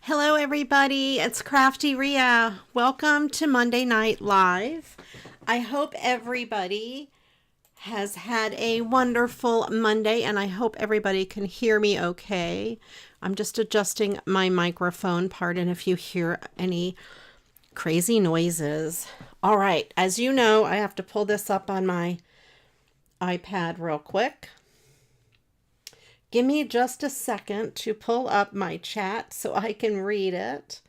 Hello everybody, it's CraftyRia. Welcome to Monday Night Live. I hope everybody has had a wonderful Monday and I hope everybody can hear me okay. I'm just adjusting my microphone, pardon if you hear any crazy noises. All right, as you know, I have to pull this up on my iPad real quick. Give me just a second to pull up my chat so I can read it.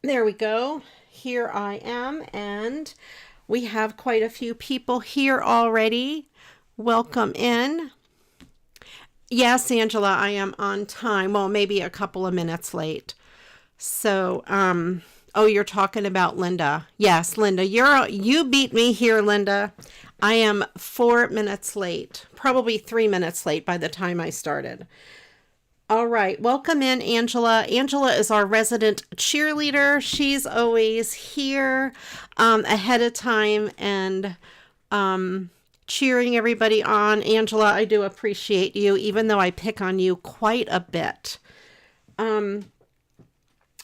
There we go. Here I am, and we have quite a few people here already. Welcome in. Yes, Angela, I am on time. Well, maybe a couple of minutes late. So, oh, you're talking about Linda. Yes, Linda, you beat me here, Linda. I am 4 minutes late, probably 3 minutes late by the time I started. All right, welcome in, Angela. Angela is our resident cheerleader. She's always here ahead of time and cheering everybody on. Angela, I do appreciate you, even though I pick on you quite a bit.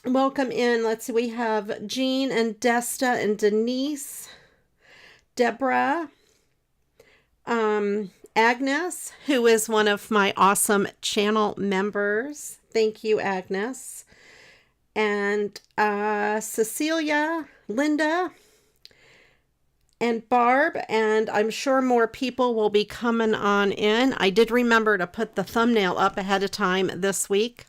Welcome in. Let's see, we have Jean and Desta and Denise, Deborah, Agnes, who is one of my awesome channel members. Thank you, Agnes. And Cecilia, Linda, and Barb, and I'm sure more people will be coming on in. I did remember to put the thumbnail up ahead of time this week.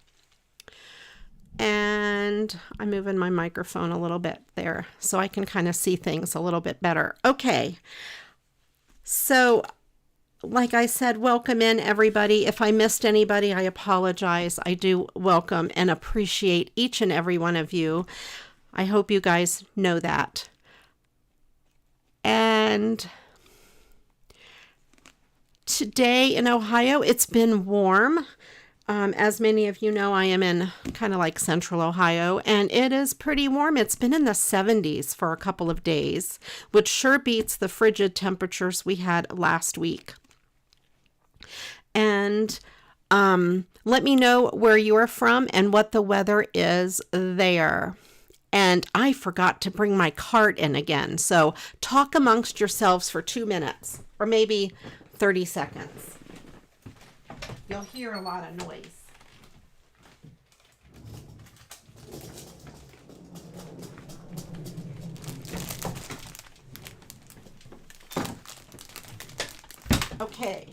And I'm moving my microphone a little bit there so I can kind of see things a little bit better. Okay. So, like I said, welcome in everybody. If I missed anybody, I apologize. I do welcome and appreciate each and every one of you. I hope you guys know that. And today in Ohio, it's been warm. As many of you know, I am in kind of like central Ohio, and it is pretty warm. It's been in the 70s for a couple of days, which sure beats the frigid temperatures we had last week. And let me know where you are from and what the weather is there. And I forgot to bring my cart in again, so talk amongst yourselves for 2 minutes, or maybe 30 seconds. You'll hear a lot of noise. Okay.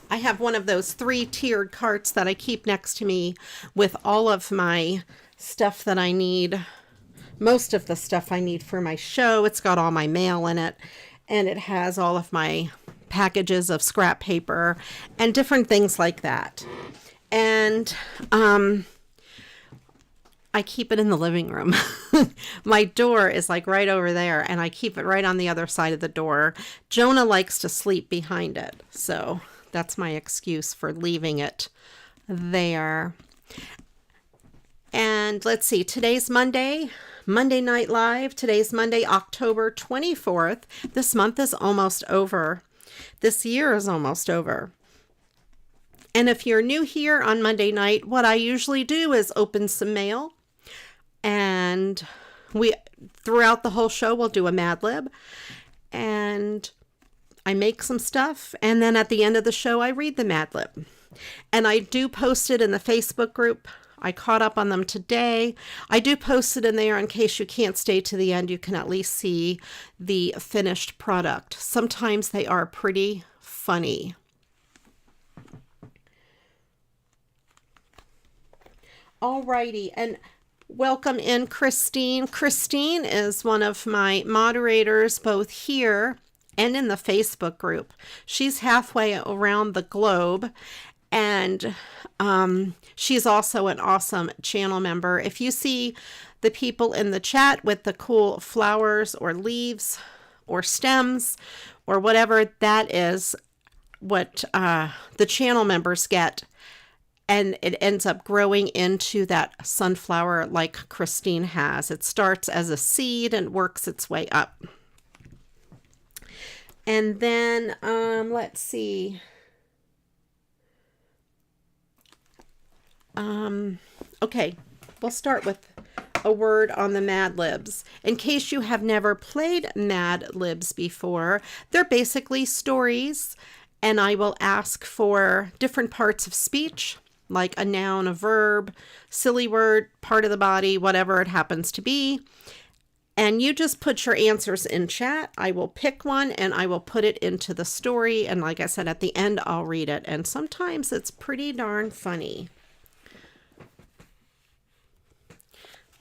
I have one of those 3-tiered carts that I keep next to me with all of my stuff that I need. Most of the stuff I need for my show. It's got all my mail in it, and it has all of my packages of scrap paper and different things like that. And I keep it in the living room. My door is like right over there, and I keep it right on the other side of the door. Jonah likes to sleep behind it, so that's my excuse for leaving it there. And let's see, today's Monday Night Live. Today's Monday, October 24th. This month is almost over. This year is almost over. And if you're new here on Monday night, what I usually do is open some mail. And throughout the whole show, we'll do a Mad Lib. And I make some stuff. And then at the end of the show, I read the Mad Lib. And I do post it in the Facebook group. I caught up on them today. I do post it in there in case you can't stay to the end. You can at least see the finished product. Sometimes they are pretty funny. Alrighty, and welcome in Christine. Christine is one of my moderators both here and in the Facebook group. She's halfway around the globe, and she's also an awesome channel member. If you see the people in the chat with the cool flowers or leaves or stems or whatever, that is what the channel members get. And it ends up growing into that sunflower like Christine has. It starts as a seed and works its way up. And then, let's see. Okay, we'll start with a word on the Mad Libs. In case you have never played Mad Libs before, they're basically stories, and I will ask for different parts of speech, like a noun, a verb, silly word, part of the body, whatever it happens to be. And you just put your answers in chat. I will pick one and I will put it into the story. And like I said, at the end, I'll read it. And sometimes it's pretty darn funny.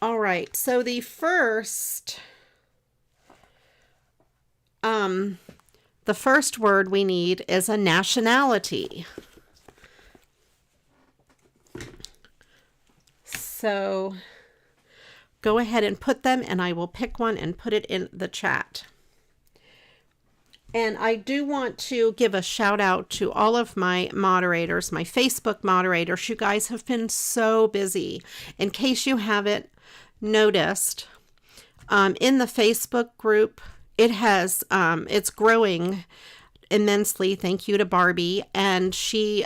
All right, so the first word we need is a nationality. So go ahead and put them, and I will pick one and put it in the chat. And I do want to give a shout out to all of my moderators, my Facebook moderators. You guys have been so busy. In case you haven't noticed, in the Facebook group, it's growing immensely. Thank you to Barbie. And she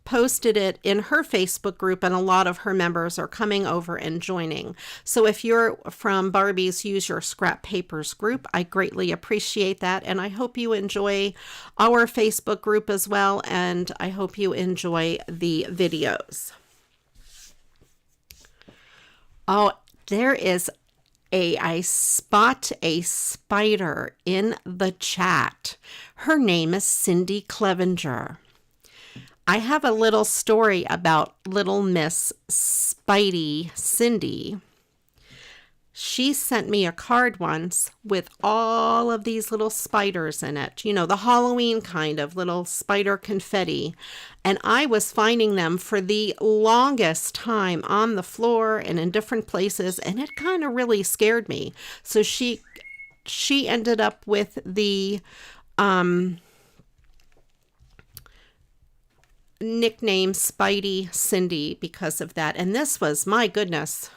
posted it in her Facebook group, and a lot of her members are coming over and joining. So if you're from Barbie's Use Your Scrap Papers group, I greatly appreciate that. And I hope you enjoy our Facebook group as well. And I hope you enjoy the videos. Oh, there is I spot a spider in the chat. Her name is Cindy Clevenger. I have a little story about little Miss Spidey Cindy. She sent me a card once with all of these little spiders in it. You know, the Halloween kind of little spider confetti. And I was finding them for the longest time on the floor and in different places. And it kind of really scared me. So she ended up with the nickname Spidey Cindy because of that. And this was, my goodness,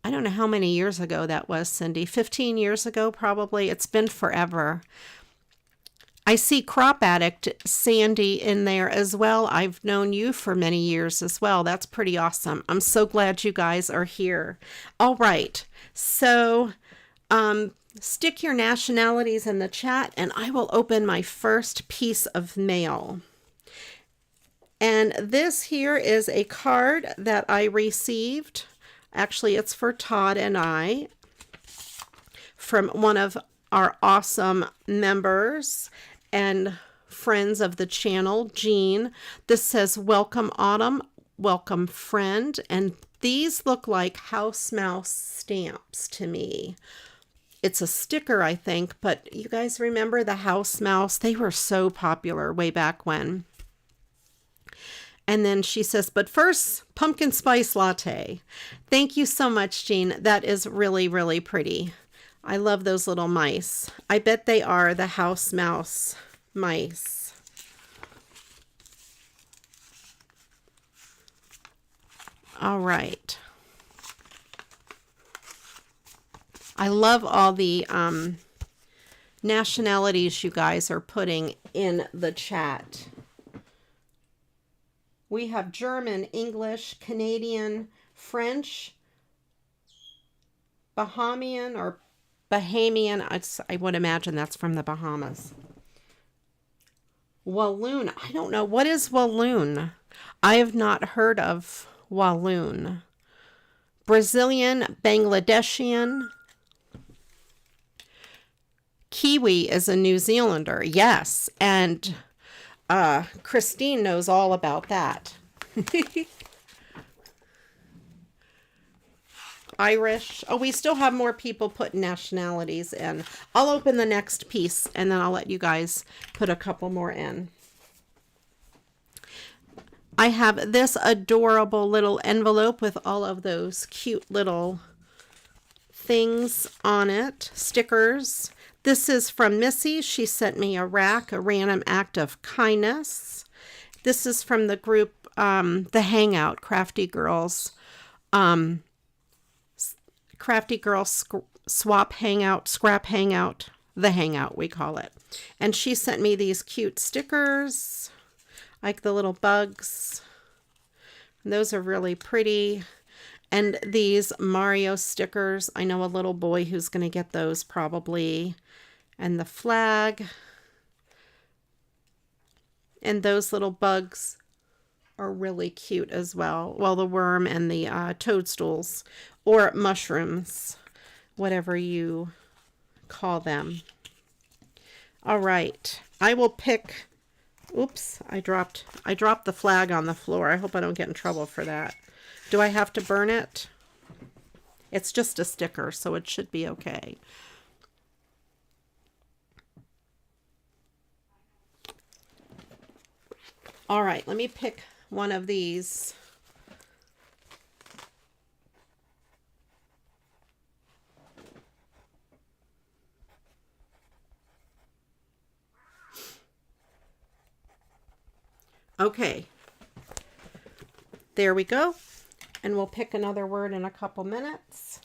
I don't know how many years ago that was, Cindy. 15 years ago, probably. It's been forever. I see Crop Addict Sandy in there as well. I've known you for many years as well. That's pretty awesome. I'm so glad you guys are here. All right. So stick your nationalities in the chat, and I will open my first piece of mail. And this here is a card that I received. Actually, it's for Todd and I from one of our awesome members and friends of the channel, Jean. This says, "Welcome Autumn, welcome friend." And these look like house mouse stamps to me. It's a sticker, I think, but you guys remember the house mouse? They were so popular way back when. And then she says, "But first, pumpkin spice latte." Thank you so much, Jean. That is really, really pretty. I love those little mice. I bet they are the house mouse mice. All right. I love all the nationalities you guys are putting in the chat. We have German, English, Canadian, French, Bahamian or Bahamian. I would imagine that's from the Bahamas. Walloon. I don't know. What is Walloon? I have not heard of Walloon. Brazilian, Bangladeshian. Kiwi is a New Zealander. Yes. And Christine knows all about that. Irish. Oh, we still have more people putting nationalities in. I'll open the next piece and then I'll let you guys put a couple more in. I have this adorable little envelope with all of those cute little things on it, stickers. This is from Missy. She sent me a rack, a random act of kindness. This is from the group, The Hangout, Crafty Girls. Crafty Girls Swap Hangout, Scrap Hangout, The Hangout, we call it. And she sent me these cute stickers, like the little bugs. And those are really pretty. And these Mario stickers, I know a little boy who's going to get those probably. And the flag. And those little bugs are really cute as well. Well, the worm and the toadstools or mushrooms, whatever you call them. All right, I will pick. Oops, I dropped the flag on the floor. I hope I don't get in trouble for that. Do I have to burn it? It's just a sticker, so it should be okay. All right, let me pick one of these. Okay, there we go. And we'll pick another word in a couple minutes.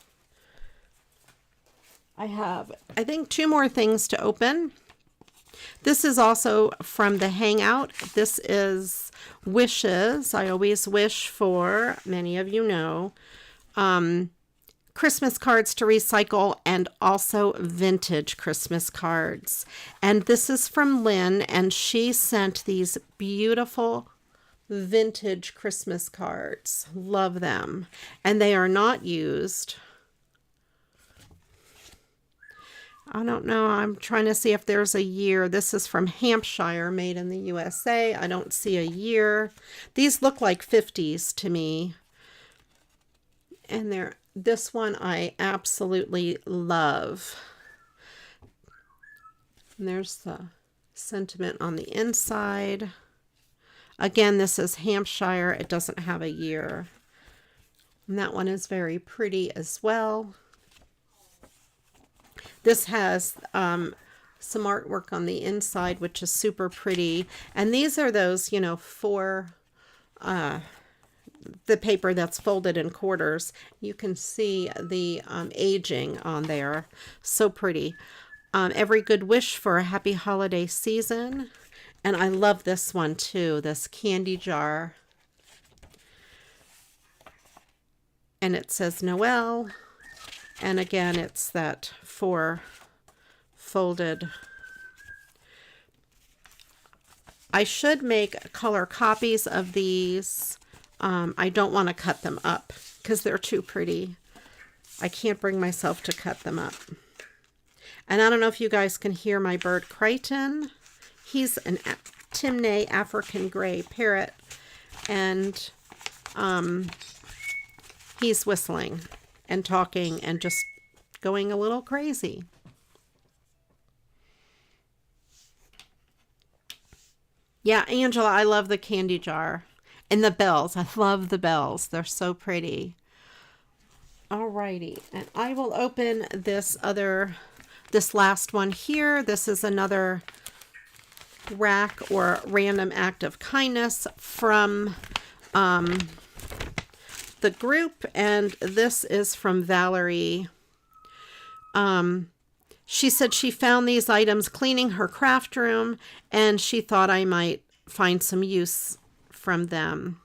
I have, I think, 2 more things to open. This is also from the Hangout. This is wishes. I always wish for, many of you know, Christmas cards to recycle and also vintage Christmas cards. And this is from Lynn, and she sent these beautiful vintage Christmas cards. Love them. And they are not used. I don't know. I'm trying to see if there's a year. This is from Hampshire, made in the USA. I don't see a year. These look like 50s to me. And this one I absolutely love. And there's the sentiment on the inside. Again, this is Hampshire. It doesn't have a year. And that one is very pretty as well. This has some artwork on the inside, which is super pretty. And these are those, you know, for the paper that's folded in quarters. You can see the aging on there. So pretty. Every good wish for a happy holiday season. And I love this one too, this candy jar. And it says Noel. And again, it's that 4 folded. I should make color copies of these. I don't want to cut them up because they're too pretty. I can't bring myself to cut them up. And I don't know if you guys can hear my bird Crichton. He's an Timney African gray parrot, and he's whistling and talking and just going a little crazy. Yeah, Angela, I love the candy jar. And the bells. I love the bells. They're so pretty. Alrighty. And I will open this last one here. This is another rack or random act of kindness from the group, and this is from Valerie. She said she found these items cleaning her craft room, and she thought I might find some use from them.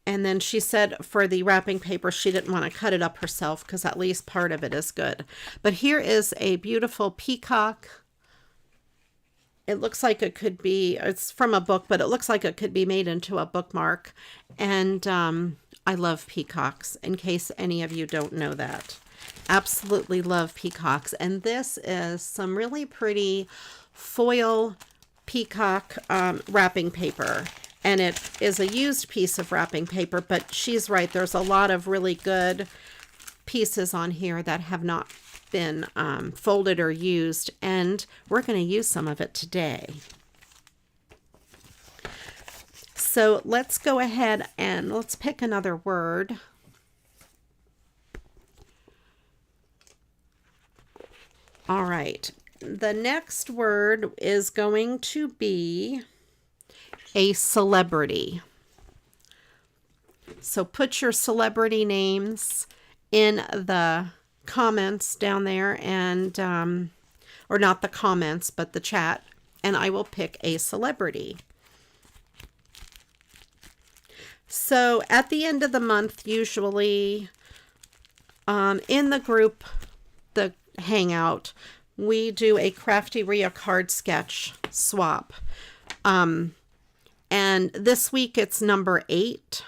And then she said for the wrapping paper, she didn't want to cut it up herself because at least part of it is good. But here is a beautiful peacock. It looks like it could be, it's from a book, but it looks like it could be made into a bookmark. And I love peacocks, in case any of you don't know that. Absolutely love peacocks. And this is some really pretty foil peacock wrapping paper. And it is a used piece of wrapping paper, but she's right. There's a lot of really good pieces on here that have not been folded or used, and we're going to use some of it today. So let's go ahead and let's pick another word. All right. The next word is going to be a celebrity. So put your celebrity names in the comments down there, and or not the comments, but the chat, and I will pick a celebrity. So at the end of the month, usually in the group, the Hangout, we do a CraftyRia card sketch swap. And this week it's number 8.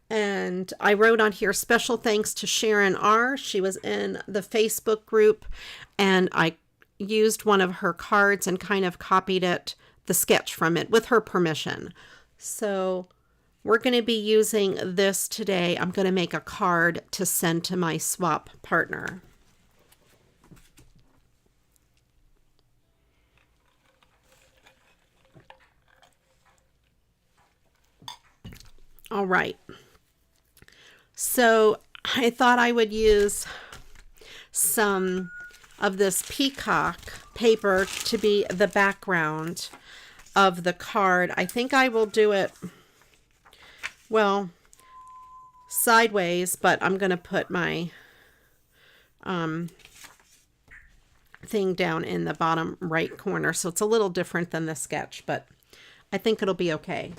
And I wrote on here, special thanks to Sharon R. She was in the Facebook group, and I used one of her cards and kind of copied it, the sketch from it, with her permission. So we're going to be using this today. I'm going to make a card to send to my swap partner. All right. So I thought I would use some of this peacock paper to be the background of the card. I think I will do it, well, sideways, but I'm going to put my thing down in the bottom right corner. So it's a little different than the sketch, but I think it'll be okay.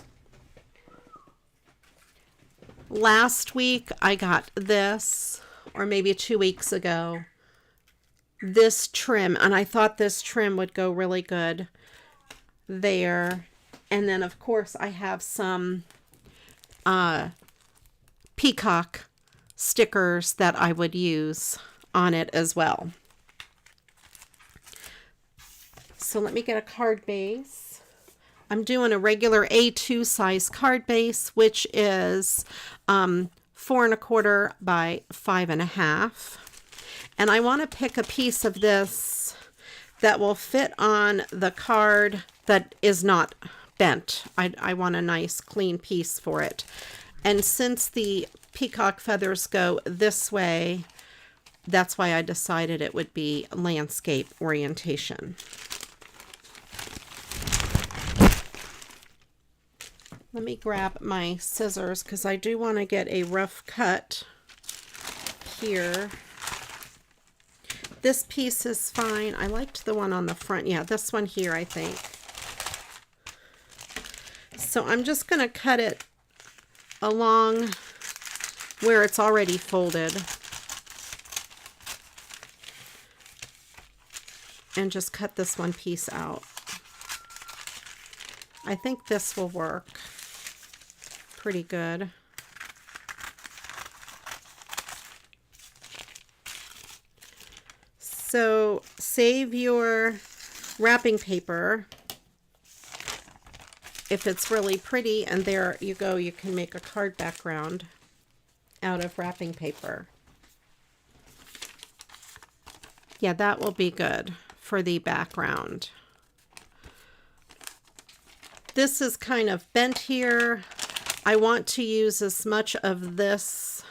Last week I got this, or maybe 2 weeks ago, this trim, and I thought this trim would go really good there. And then of course I have some peacock stickers that I would use on it as well. So let me get a card base. I'm doing a regular A2 size card base, which is 4 1/4 by 5 1/2. And I want to pick a piece of this that will fit on the card that is not bent. I want a nice clean piece for it. And since the peacock feathers go this way, that's why I decided it would be landscape orientation. Let me grab my scissors because I do want to get a rough cut here. This piece is fine. I liked the one on the front. Yeah, this one here, I think. So I'm just going to cut it along where it's already folded. And just cut this one piece out. I think this will work pretty good. So save your wrapping paper if it's really pretty, and there you go, you can make a card background out of wrapping paper. Yeah, that will be good for the background. This is kind of bent here. I want to use as much of this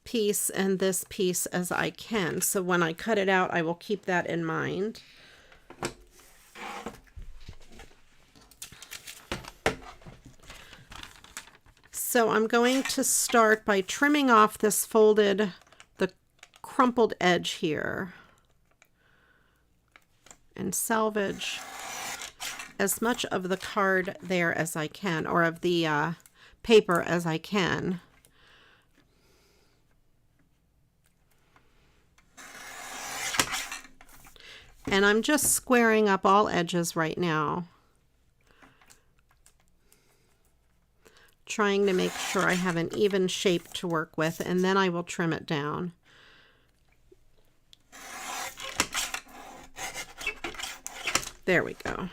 piece and this piece as I can. So when I cut it out, I will keep that in mind. So I'm going to start by trimming off this folded, the crumpled edge here, and salvage as much of the card there as I can, or of the paper as I can. And I'm just squaring up all edges right now, trying to make sure I have an even shape to work with, and then I will trim it down. There we go.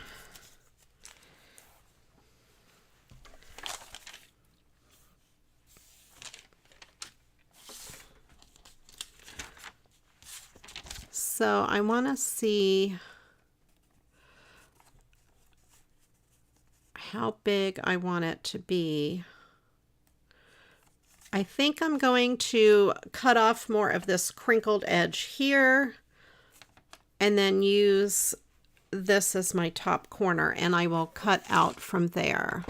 So I want to see how big I want it to be. I think I'm going to cut off more of this crinkled edge here and then use this as my top corner, and I will cut out from there.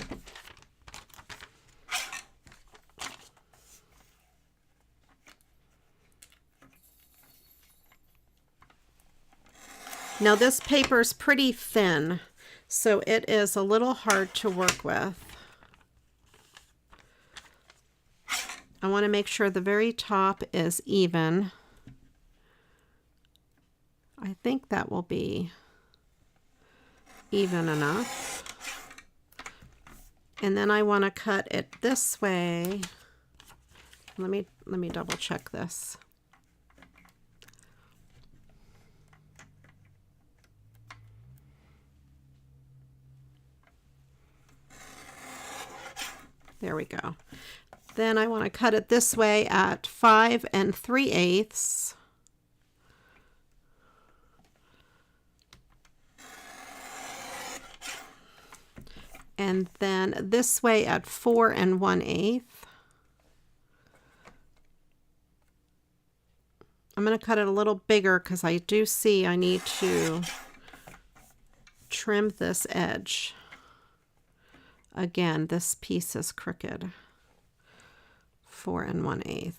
Now this paper is pretty thin, so it is a little hard to work with. want to make sure the very top is even. I think that will be even enough. And then I want to cut it this way. Let me double check this. There we go. Then I want to cut it this way at 5 3/8. And then this way at 4 1/8. I'm going to cut it a little bigger because I do see I need to trim this edge. Again, this piece is crooked. 4 1/8.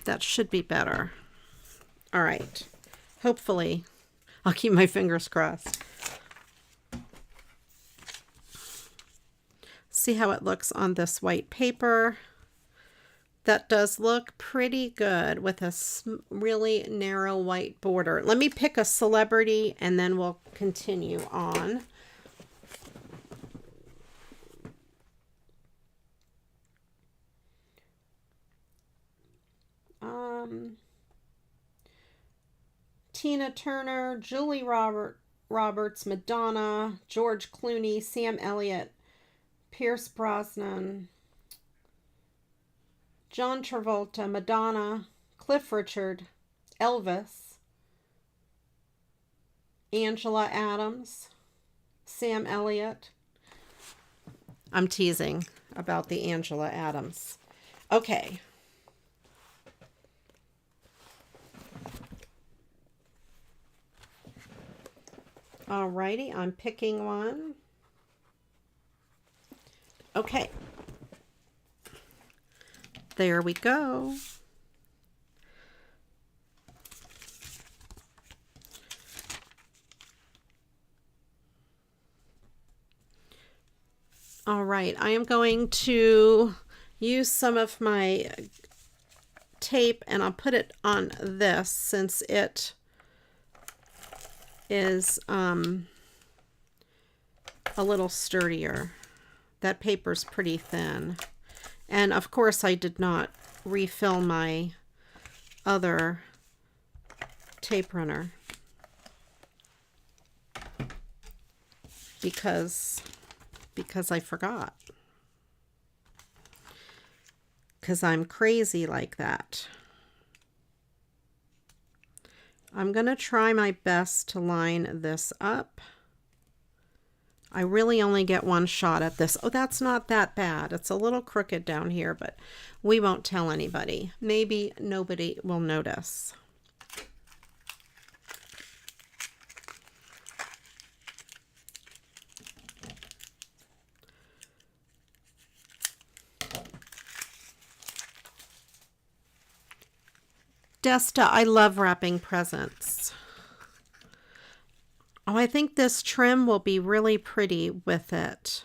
That should be better. All right. Hopefully, I'll keep my fingers crossed. See how it looks on this white paper. That does look pretty good with a really narrow white border. Let me pick a celebrity and then we'll continue on. Tina Turner, Julie Roberts, Madonna, George Clooney, Sam Elliott, Pierce Brosnan, John Travolta, Madonna, Cliff Richard, Elvis, Angela Adams, Sam Elliott. I'm teasing about the Angela Adams. Okay. Alrighty, I'm picking one. Okay. There we go. All right, I am going to use some of my tape and I'll put it on this since it is a little sturdier. That paper's pretty thin. And of course I did not refill my other tape runner because I forgot. Because I'm crazy like that. I'm going to try my best to line this up. I really only get one shot at this. Oh, that's not that bad. It's a little crooked down here, but we won't tell anybody. Maybe nobody will notice. Desta, I love wrapping presents. Oh, I think this trim will be really pretty with it.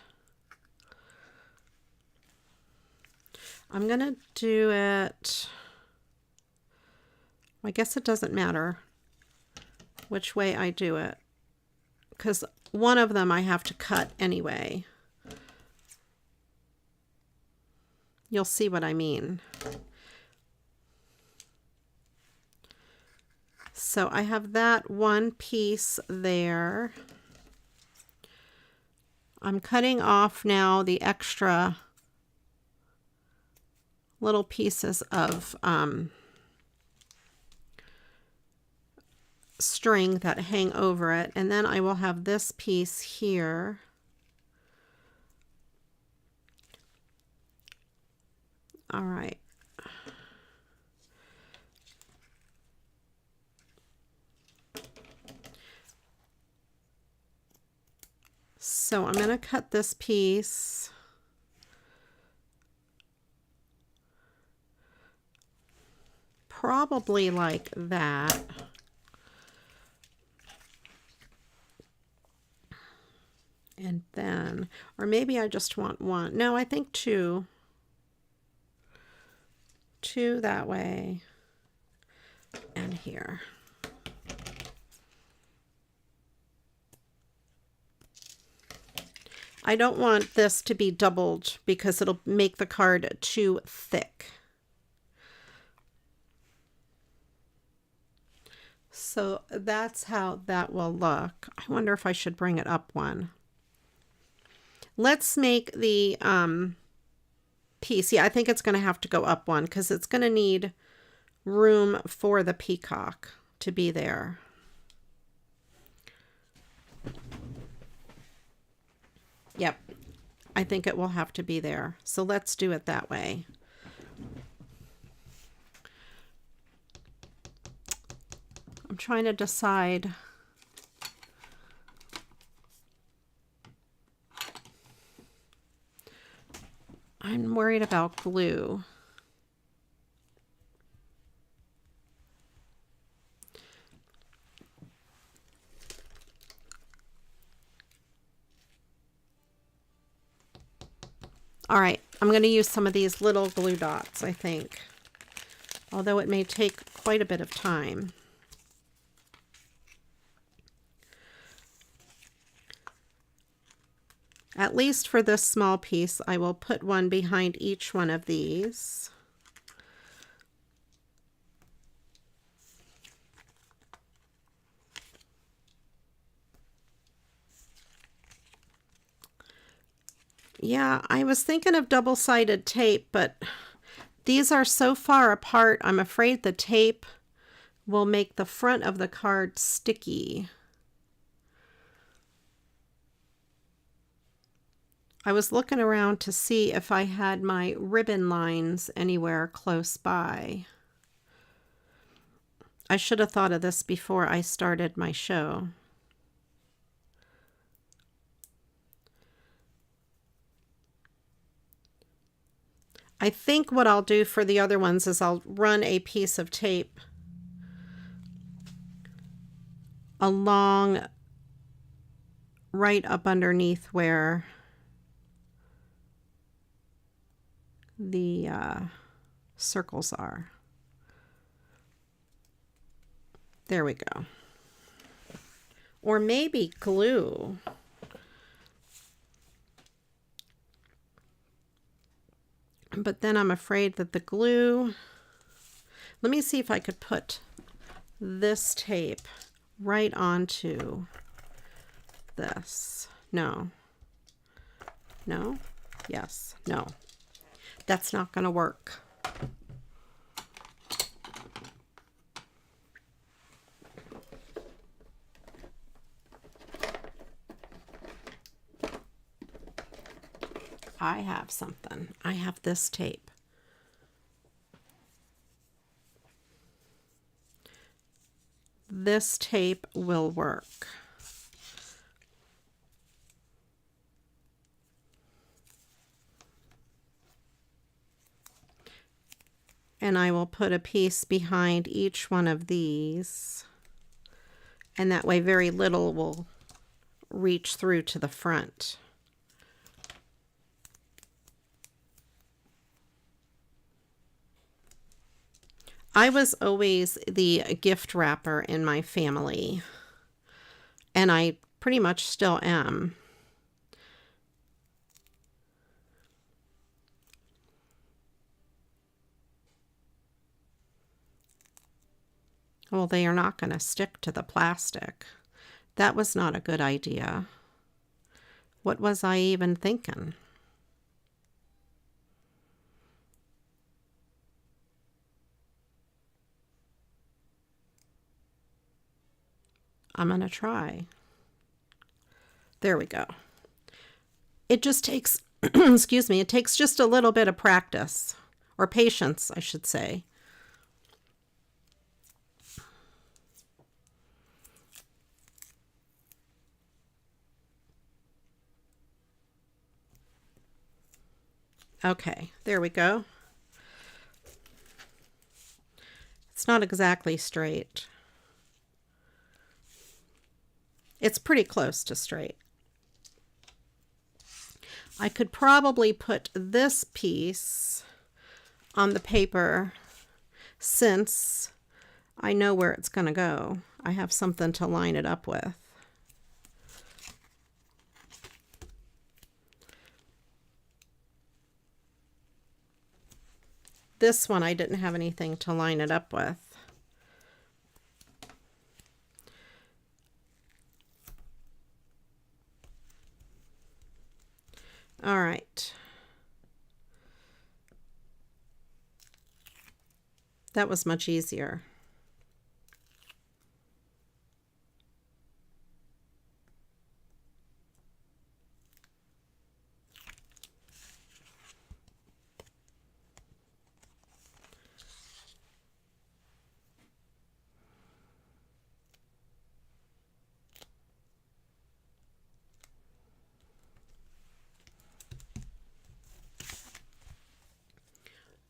I'm going to do it, I guess it doesn't matter which way I do it, because one of them I have to cut anyway. You'll see what I mean. So I have that one piece there. I'm cutting off now the extra little pieces of string that hang over it, and then I will have this piece here. All right. So I'm going to cut this piece. Probably like that. And then, or maybe I just want one. No, I think two. Two that way. And here. I don't want this to be doubled because it'll make the card too thick. So that's how that will look. I wonder if I should bring it up one. Let's make the piece. Yeah, I think it's going to have to go up one because it's going to need room for the peacock to be there. Yep, I think it will have to be there. So let's do it that way. I'm trying to decide. I'm worried about glue. All right, I'm going to use some of these little glue dots, I think, although it may take quite a bit of time. At least for this small piece, I will put one behind each one of these. Yeah, I was thinking of double-sided tape, but these are so far apart, I'm afraid the tape will make the front of the card sticky. I was looking around to see if I had my ribbon lines anywhere close by. I should have thought of this before I started my show. I think what I'll do for the other ones is I'll run a piece of tape along right up underneath where the circles are. There we go. Or maybe glue. But then I'm afraid that the glue, let me see if I could put this tape right onto this. No. No? Yes. No. That's not going to work. I have something. I have this tape. This tape will work. And I will put a piece behind each one of these. And that way very little will reach through to the front. I was always the gift wrapper in my family, and I pretty much still am. Well, they are not going to stick to the plastic. That was not a good idea. What was I even thinking? I'm going to try. There we go. It just takes, excuse me, it takes just a little bit of practice, or patience, I should say. Okay, there we go. It's not exactly straight. It's pretty close to straight. I could probably put this piece on the paper since I know where it's going to go. I have something to line it up with. This one I didn't have anything to line it up with. All right. That was much easier.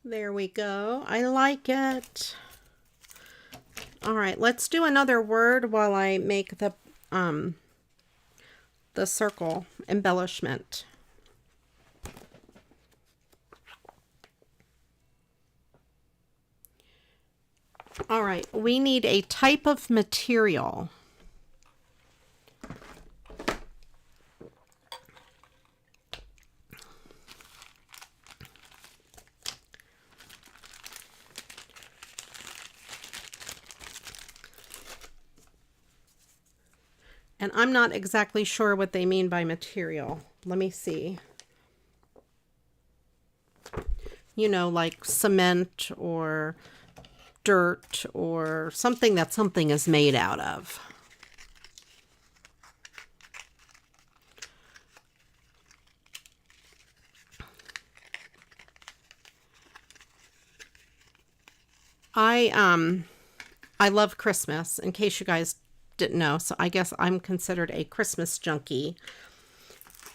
There we go. I like it. All right, let's do another word while I make the circle embellishment. All right, we need a type of material. And I'm not exactly sure what they mean by material. Let me see. You know, like cement or dirt or something that something is made out of. I love Christmas, in case you guys didn't know, so I guess I'm considered a Christmas junkie.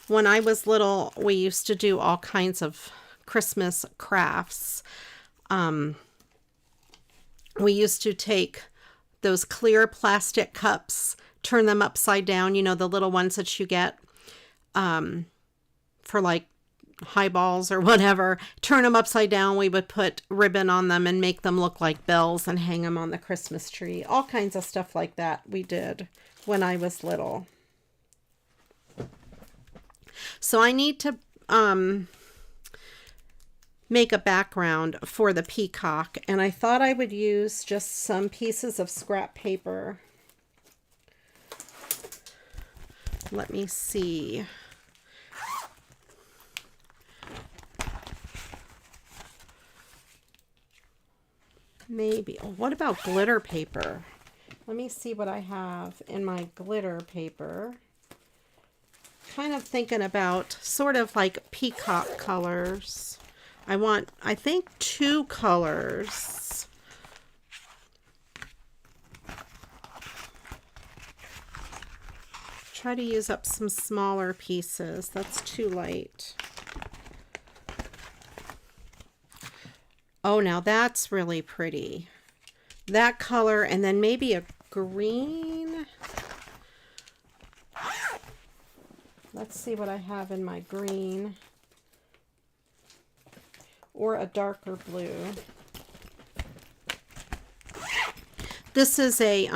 When I was little, we used to do all kinds of Christmas crafts. We used to take those clear plastic cups, turn them upside down, you know, the little ones that you get for like highballs or whatever, turn them upside down. We would put ribbon on them and make them look like bells and hang them on the Christmas tree. All kinds of stuff like that we did when I was little. So I need to make a background for the peacock, and I thought I would use just some pieces of scrap paper. Let me see. Maybe. Oh, what about glitter paper? Let me see what I have in my glitter paper. Kind of thinking about sort of like peacock colors. I want, I think, 2 colors. Try to use up some smaller pieces. That's too light. Oh, now that's really pretty. That color, and then maybe a green. Let's see what I have in my green. Or a darker blue. This is a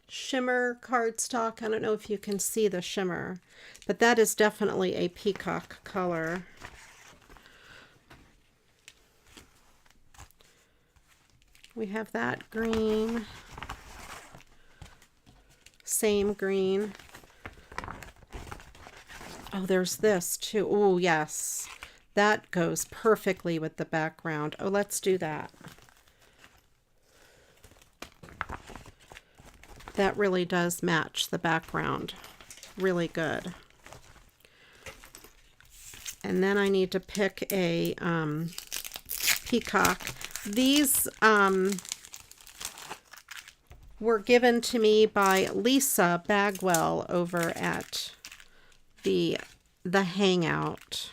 shimmer cardstock. I don't know if you can see the shimmer, but that is definitely a peacock color. We have that green, same green. Oh, there's this too. Oh, yes. That goes perfectly with the background. Oh, let's do that. That really does match the background really good. And then I need to pick a peacock. These were given to me by Lisa Bagwell over at the Hangout.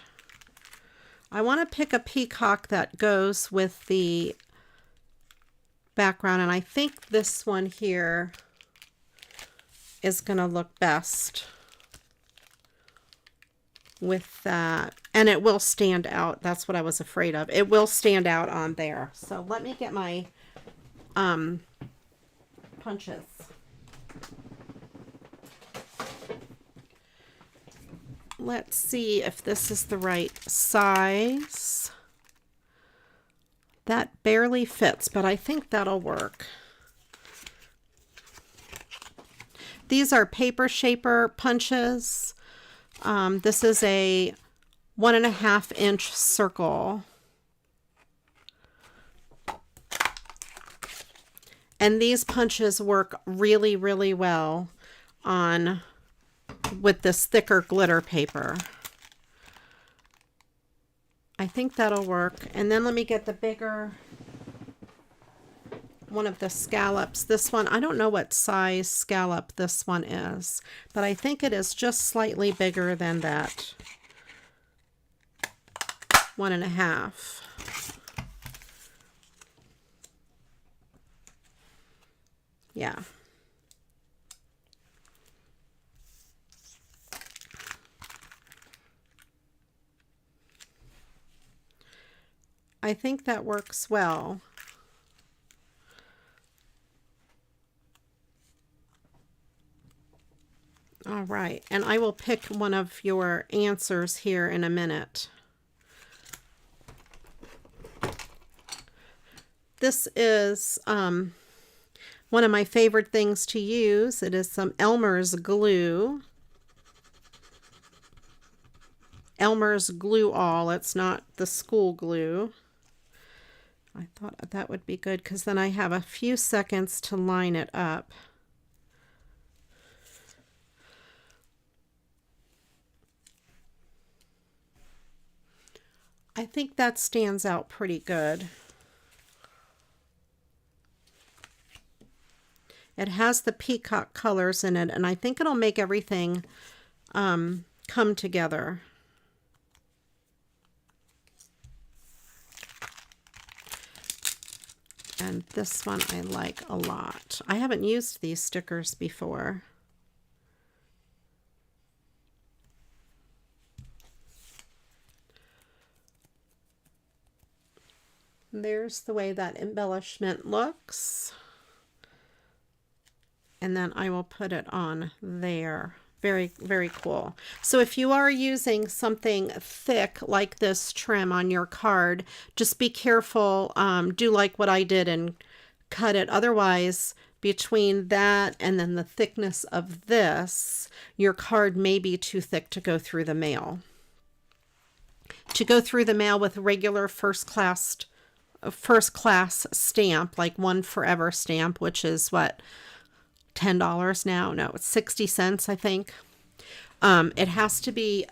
I want to pick a peacock that goes with the background, and I think this one here is going to look best with that. And it will stand out. That's what I was afraid of. It will stand out on there. So let me get my punches. Let's see if this is the right size. That barely fits, but I think that'll work. These are paper shaper punches. This is a 1.5 inch circle. And these punches work really, really well on with this thicker glitter paper. I think that'll work. And then let me get the bigger one of the scallops. This one, I don't know what size scallop this one is, but I think it is just slightly bigger than that 1.5. Yeah. I think that works well. All right, and I will pick one of your answers here in a minute. This is one of my favorite things to use. It is some Elmer's glue. Elmer's Glue All. It's not the school glue. I thought that would be good because then I have a few seconds to line it up. I think that stands out pretty good. It has the peacock colors in it, and I think it'll make everything come together. And this one I like a lot. I haven't used these stickers before. There's the way that embellishment looks. And then I will put it on there. Very, very cool. So if you are using something thick like this trim on your card, just be careful. Do like what I did and cut it. Otherwise, between that and then the thickness of this, your card may be too thick to go through the mail. To go through the mail with regular first class stamp, like One Forever stamp, which is what, $10 now? No, it's 60 cents, I think. It has to be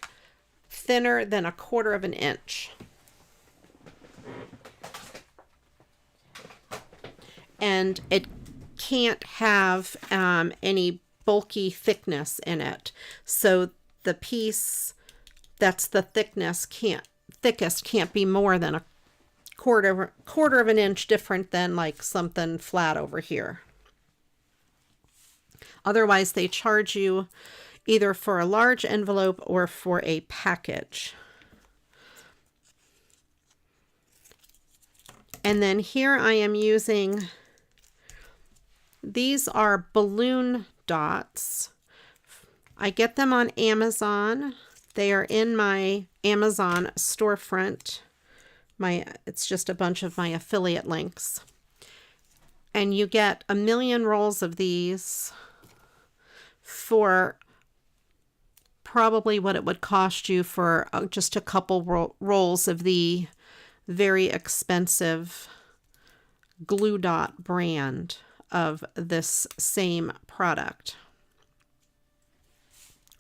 thinner than 1/4 of an inch. And it can't have any bulky thickness in it. So the piece that's the thickest can't be more than 1/4 of an inch different than like something flat over here. Otherwise, they charge you either for a large envelope or for a package. And then here I am using, these are balloon dots. I get them on Amazon. They are in my Amazon storefront. It's just a bunch of my affiliate links. And you get 1 million rolls of these for probably what it would cost you for just a couple rolls of the very expensive Glue Dot brand of this same product,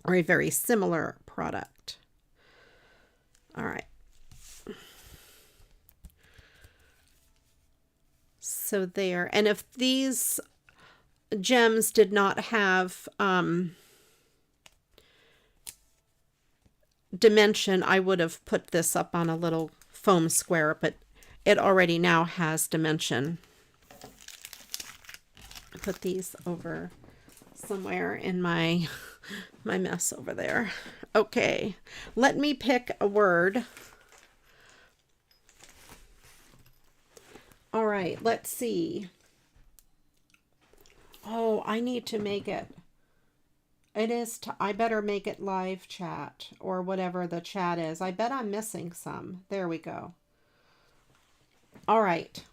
or a very similar product. All right. So there, and if these gems did not have dimension, I would have put this up on a little foam square, but it already now has dimension. Put these over somewhere in my my mess over there. Okay, let me pick a word. All right, let's see. Oh, I need to make it. It is, I better make it live chat or whatever the chat is. I bet I'm missing some. There we go. All right.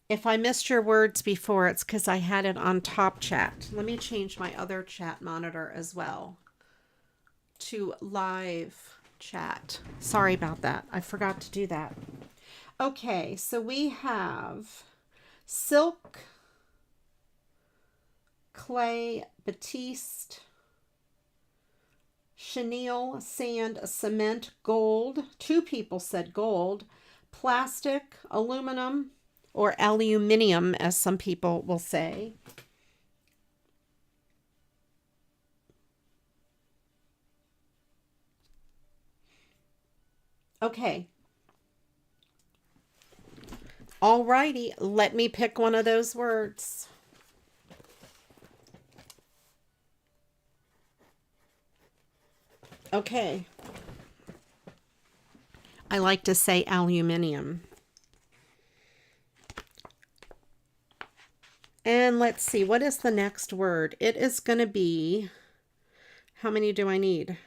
If I missed your words before, it's because I had it on top chat. Let me change my other chat monitor as well to live chat. Sorry about that. I forgot to do that. Okay, so we have silk, clay, batiste, chenille, sand, cement, gold. 2 people said gold. Plastic, aluminum, or aluminium, as some people will say. Okay. Alrighty, let me pick one of those words. Okay. I like to say aluminium. And let's see, what is the next word? It is going to be, how many do I need?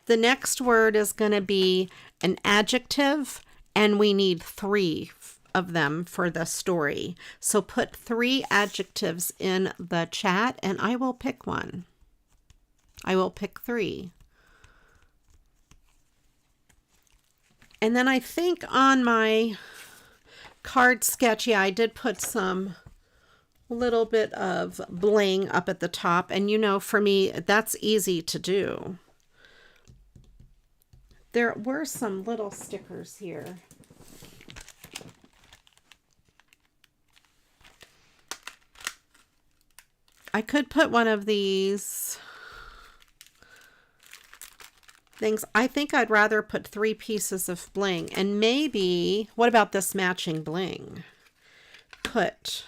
The next word is going to be an adjective, and we need 3 of them for the story. So put 3 adjectives in the chat, and I will pick one. I will pick 3. And then I think on my card sketch, yeah, I did put some little bit of bling up at the top. And you know, for me, that's easy to do. There were some little stickers here. I could put one of these things. I think I'd rather put 3 pieces of bling. And maybe, what about this matching bling? Put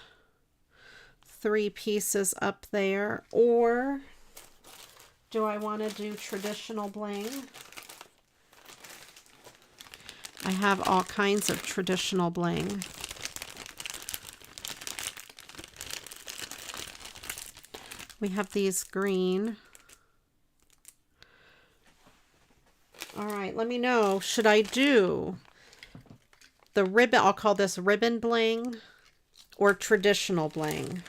3 pieces up there. Or do I want to do traditional bling? I have all kinds of traditional bling. We have these green. All right, let me know. Should I do the ribbon? I'll call this ribbon bling or traditional bling.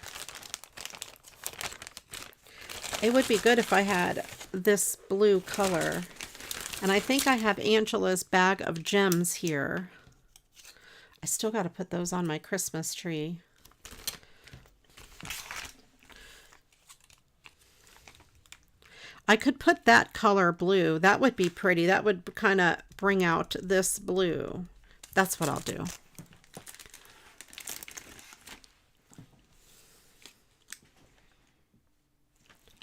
It would be good if I had this blue color. And I think I have Angela's bag of gems here. I still got to put those on my Christmas tree. I could put that color blue. That would be pretty. That would kind of bring out this blue. That's what I'll do.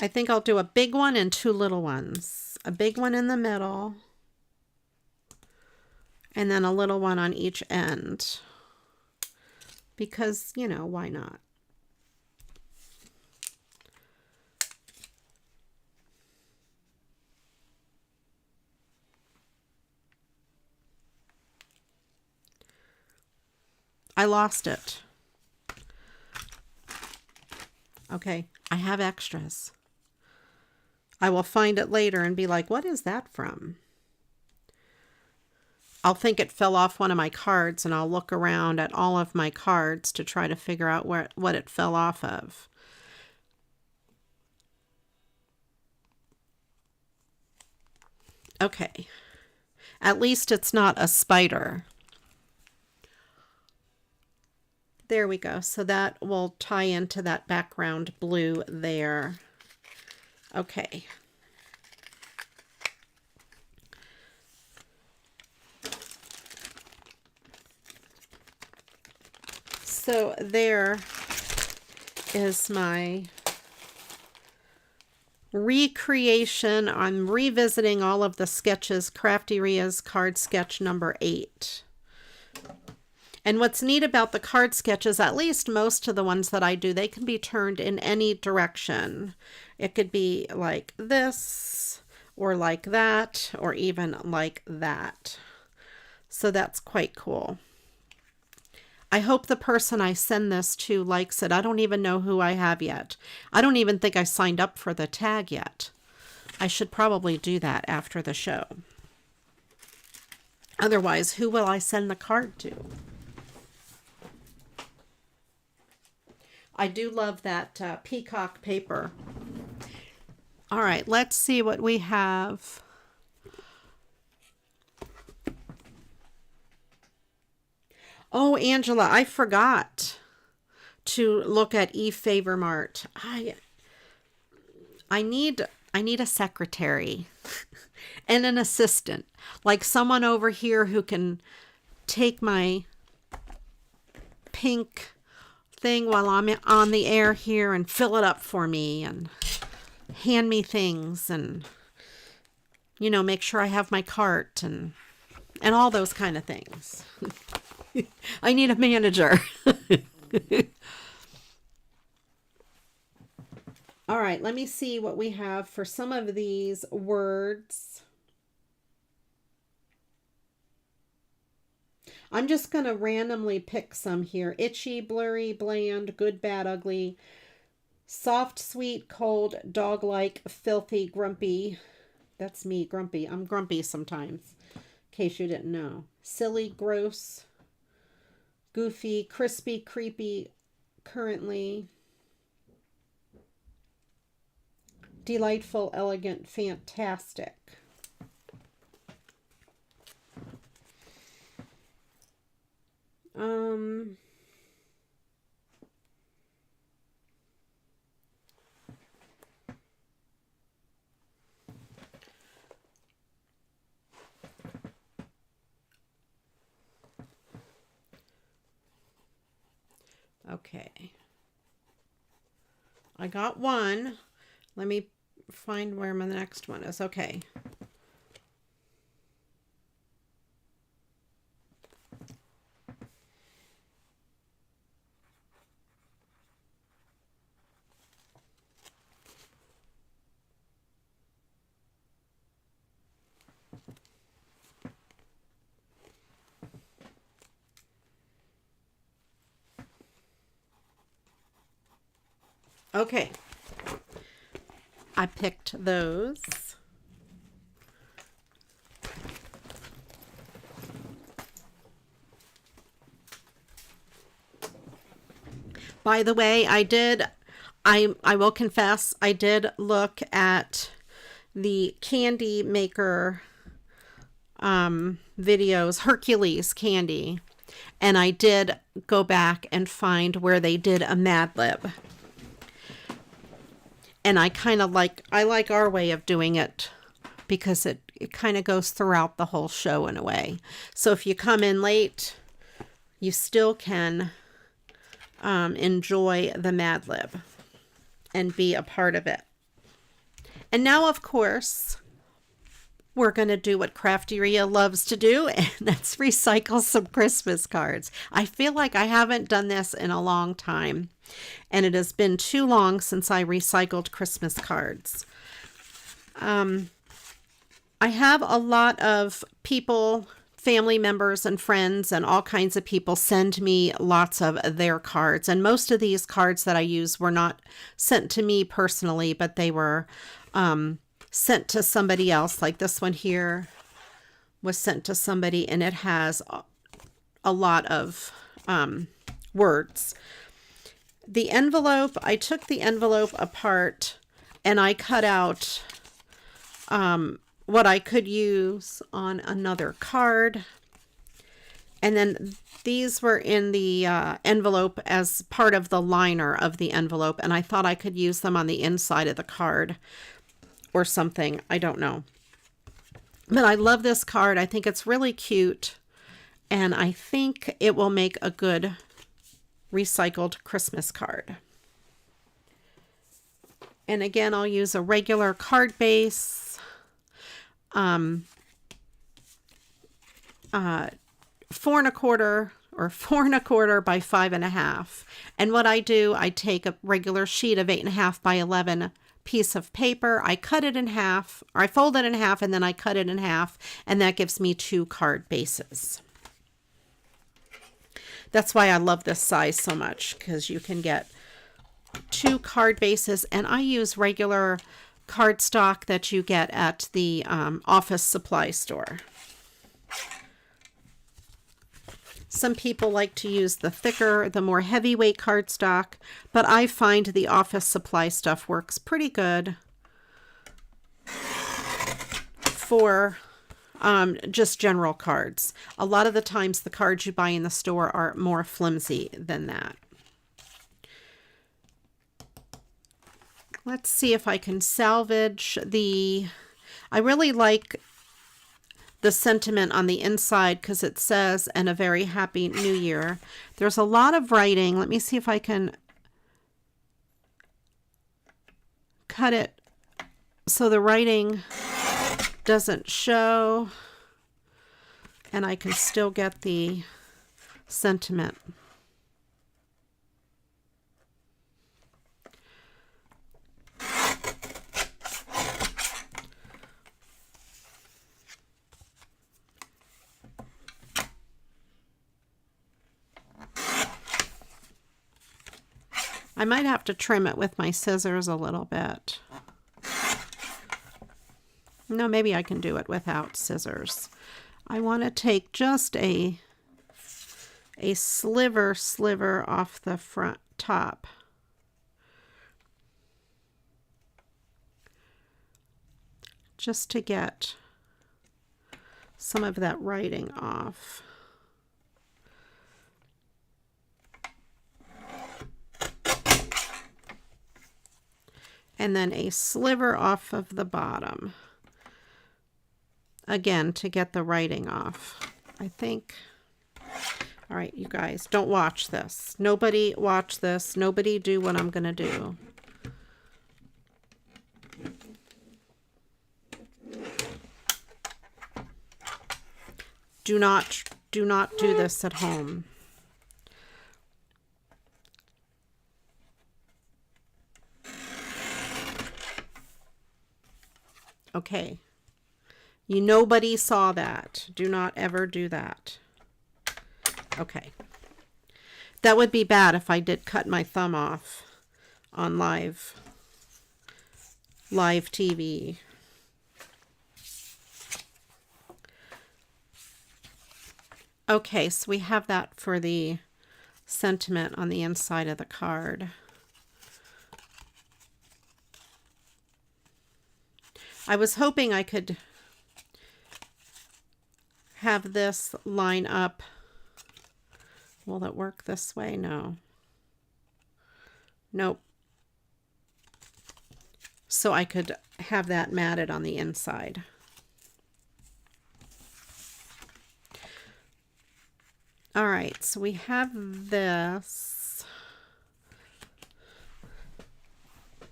I think I'll do a big one and 2 little ones. A big one in the middle. And then a little one on each end. Because, you know, why not? I lost it. Okay, I have extras. I will find it later and be like, what is that from? I'll think it fell off one of my cards, and I'll look around at all of my cards to try to figure out what it fell off of. Okay. At least it's not a spider. There we go. So that will tie into that background blue there. Okay. So there is my recreation. I'm revisiting all of the sketches, CraftyRia's card sketch number 8. And what's neat about the card sketches, at least most of the ones that I do, they can be turned in any direction. It could be like this, or like that, or even like that. So that's quite cool. I hope the person I send this to likes it. I don't even know who I have yet. I don't even think I signed up for the tag yet. I should probably do that after the show. Otherwise, who will I send the card to? I do love that peacock paper. All right, let's see what we have. Oh, Angela, I forgot to look at eFavor Mart. I need a secretary and an assistant, like someone over here who can take my pink thing while I'm on the air here and fill it up for me and hand me things and, you know, make sure I have my cart and all those kind of things. I need a manager. All right, let me see what we have for some of these words. I'm just going to randomly pick some here. Itchy, blurry, bland, good, bad, ugly, soft, sweet, cold, dog-like, filthy, grumpy. That's me, grumpy. I'm grumpy sometimes, in case you didn't know. Silly, gross, goofy, crispy, creepy, currently, delightful, elegant, fantastic. Okay. I got one. Let me find where my next one is. Okay. Okay. I picked those. By the way, I will confess, I did look at the candy maker videos, Hercules candy, and I did go back and find where they did a Mad Lib. And I like our way of doing it because it kind of goes throughout the whole show in a way. So if you come in late, you still can enjoy the Mad Lib and be a part of it. And now, of course, we're going to do what CraftyRia loves to do, and that's recycle some Christmas cards. I feel like I haven't done this in a long time, and it has been too long since I recycled Christmas cards. I have a lot of people, family members and friends and all kinds of people send me lots of their cards. And most of these cards that I use were not sent to me personally, but they were sent to somebody else. Like this one here was sent to somebody, and it has a lot of words. The envelope, I took the envelope apart and I cut out what I could use on another card. And then these were in the envelope as part of the liner of the envelope, and I thought I could use them on the inside of the card or something. I don't know. But I love this card. I think it's really cute, and I think it will make a good recycled Christmas card. And again, I'll use a regular card base. 4 1/4 or 4¼ by 5½. And what I do, I take a regular sheet of 8½ by 11 piece of paper, I cut it in half, or I fold it in half, and then I cut it in half, and that gives me 2 card bases. That's why I love this size so much, because you can get 2 card bases, and I use regular cardstock that you get at the office supply store. Some people like to use the thicker, the more heavyweight cardstock, but I find the office supply stuff works pretty good for just general cards. A lot of the times the cards you buy in the store are more flimsy than that. Let's see if I can salvage the... I really like the sentiment on the inside because it says, "And a very happy new year." There's a lot of writing. Let me see if I can cut it so the writing doesn't show and I can still get the sentiment. I might have to trim it with my scissors a little bit. No, maybe I can do it without scissors. I want to take just a sliver off the front top. Just to get some of that writing off. And then a sliver off of the bottom. Again, to get the writing off. I think, all right, you guys, don't watch this. Nobody watch this. Nobody do what I'm going to do. Do not do this at home. Okay. Nobody saw that. Do not ever do that. Okay. That would be bad if I did cut my thumb off on live TV. Okay, so we have that for the sentiment on the inside of the card. I was hoping I could have this line up. Will it work this way? No. Nope. So I could have that matted on the inside. All right, so we have this.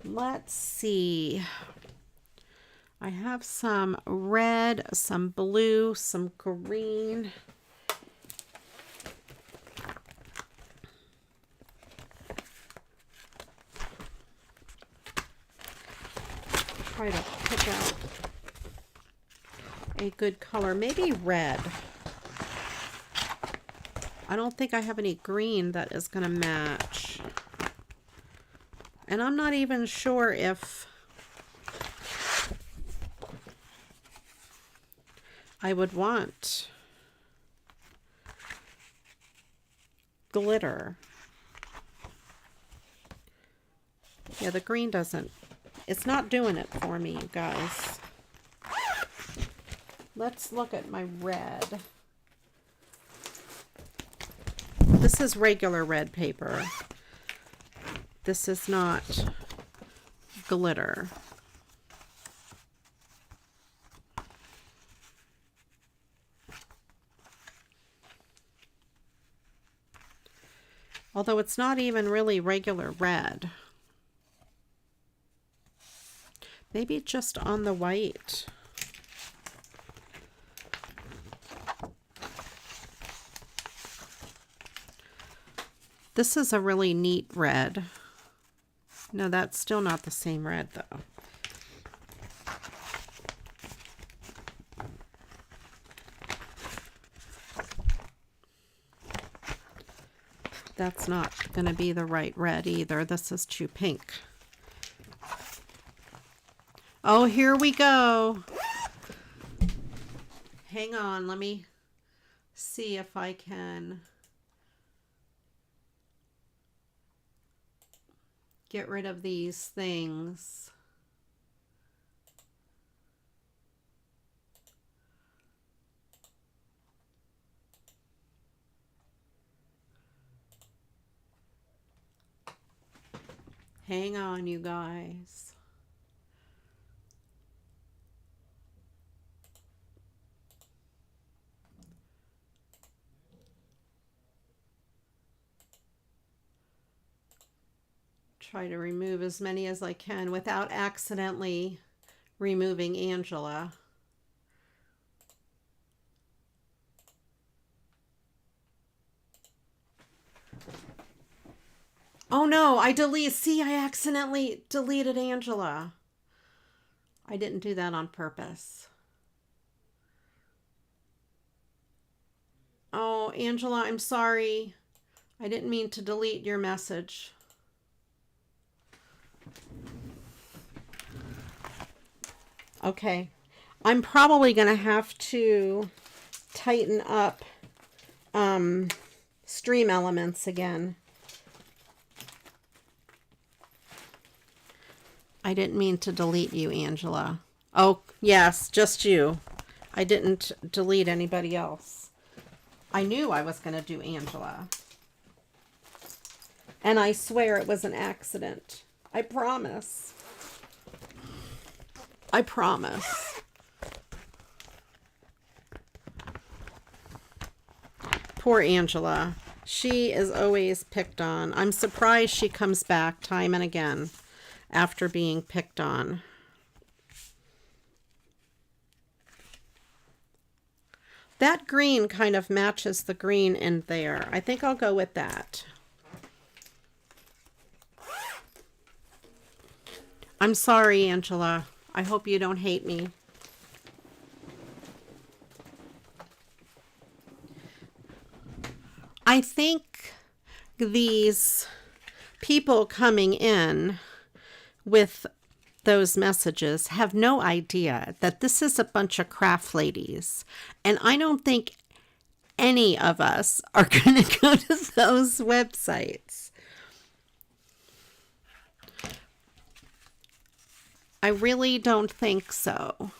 Let's see. I have some red, some blue, some green. Try to pick out a good color. Maybe red. I don't think I have any green that is going to match. And I'm not even sure if I would want glitter. Yeah, the green doesn't, it's not doing it for me, you guys. Let's look at my red. This is regular red paper. This is not glitter. Although it's not even really regular red. Maybe just on the white. This is a really neat red. No, that's still not the same red though. That's not going to be the right red either. This is too pink. Oh, here we go. Hang on, let me see if I can get rid of these things. Hang on, you guys. Try to remove as many as I can without accidentally removing Angela. Oh no, I accidentally deleted Angela. I didn't do that on purpose. Oh, Angela, I'm sorry. I didn't mean to delete your message. Okay, I'm probably going to have to tighten up stream elements again. I didn't mean to delete you, Angela. Oh, yes, just you. I didn't delete anybody else. I knew I was going to do Angela. And I swear it was an accident. I promise. I promise. Poor Angela. She is always picked on. I'm surprised she comes back time and again after being picked on. That green kind of matches the green in there. I think I'll go with that. I'm sorry, Angela. I hope you don't hate me. I think these people coming in with those messages have no idea that this is a bunch of craft ladies. And I don't think any of us are going to go to those websites. I really don't think so.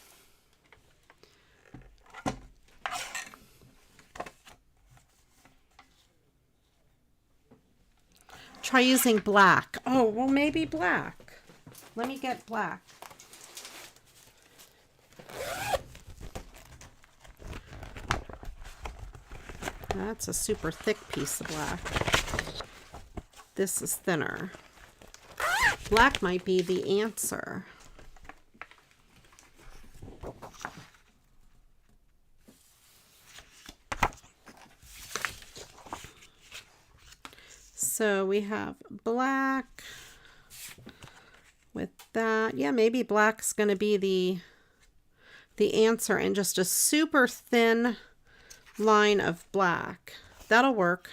Try using black. Oh, well, maybe black. Let me get black. That's a super thick piece of black. This is thinner. Black might be the answer. So we have black with that. Yeah, maybe black's going to be the answer, and just a super thin line of black. That'll work.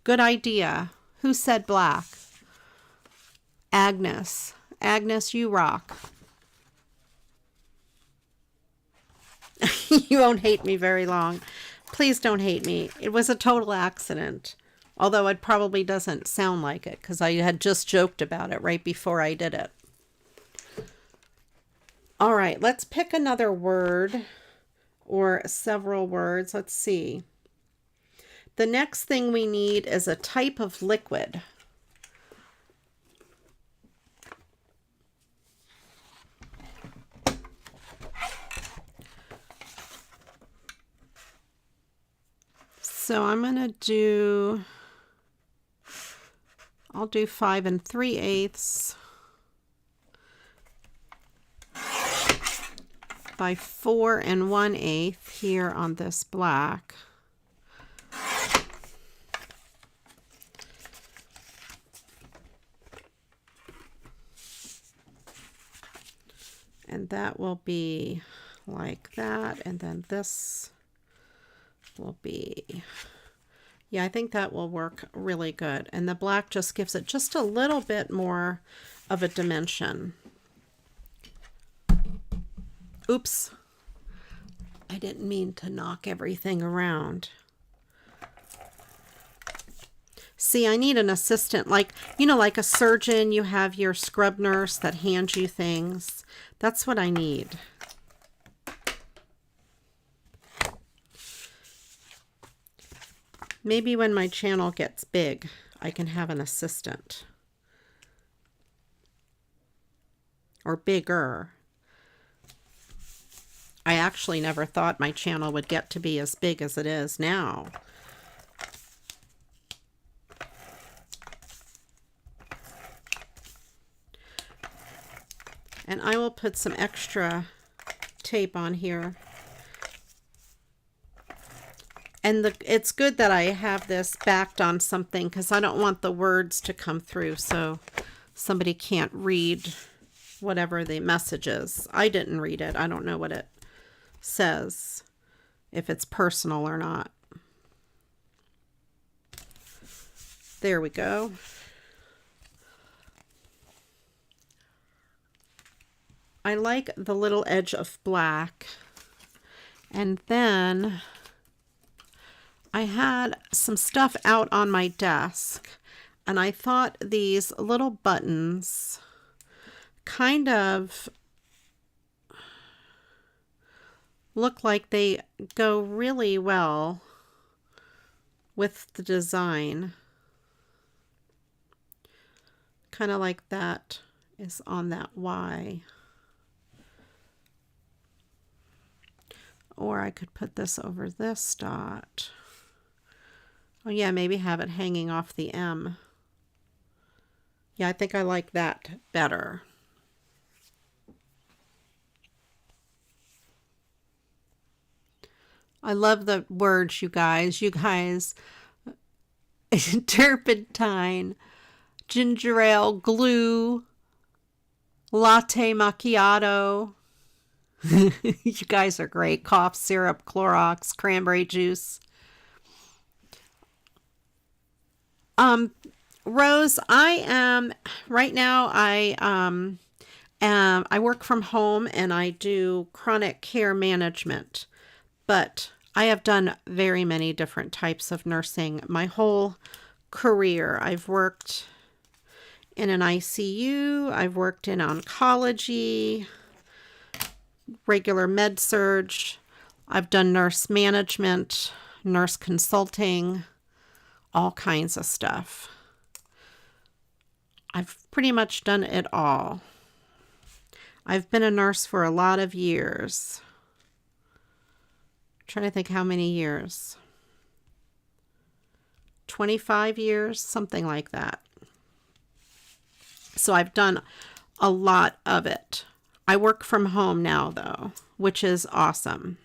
Good idea. Who said black? Agnes. Agnes, you rock. You won't hate me very long. Please don't hate me. It was a total accident. Although it probably doesn't sound like it because I had just joked about it right before I did it. All right, let's pick another word or several words. Let's see. The next thing we need is a type of liquid. So I'm going to do, I'll do 5 3/8 by 4 1/8 here on this black. And that will be like that. And then this will be, yeah, I think that will work really good. And the black just gives it just a little bit more of a dimension. Oops. I didn't mean to knock everything around. See, I need an assistant, like, you know, like a surgeon, you have your scrub nurse that hands you things. That's what I need. Maybe when my channel gets big, I can have an assistant. Or bigger. I actually never thought my channel would get to be as big as it is now. And I will put some extra tape on here. And it's good that I have this backed on something because I don't want the words to come through so somebody can't read whatever the message is. I didn't read it. I don't know what it says, if it's personal or not. There we go. I like the little edge of black. And then I had some stuff out on my desk, and I thought these little buttons kind of look like they go really well with the design. Kind of like that is on that Y. Or I could put this over this dot. Oh yeah, maybe have it hanging off the M. Yeah, I think I like that better. I love the words, you guys. You guys, turpentine, ginger ale, glue, latte macchiato. You guys are great. Cough syrup, Clorox, cranberry juice. Rose, I am right now. I work from home and I do chronic care management, but I have done very many different types of nursing my whole career. I've worked in an ICU. I've worked in oncology, regular med surge. I've done nurse management, nurse consulting, all kinds of stuff. I've pretty much done it all. I've been a nurse for a lot of years. I'm trying to think how many years. 25 years, something like that. So I've done a lot of it. I work from home now, though, which is awesome.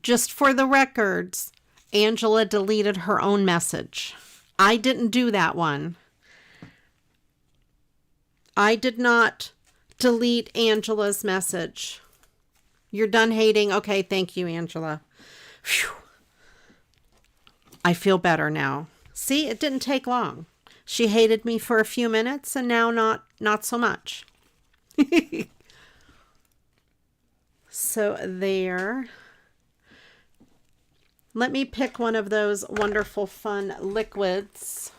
Just for the records, Angela deleted her own message. I didn't do that one. I did not delete Angela's message. You're done hating? Okay, thank you, Angela. Whew. I feel better now. See, it didn't take long. She hated me for a few minutes and now not so much. So there. Let me pick one of those wonderful, fun liquids.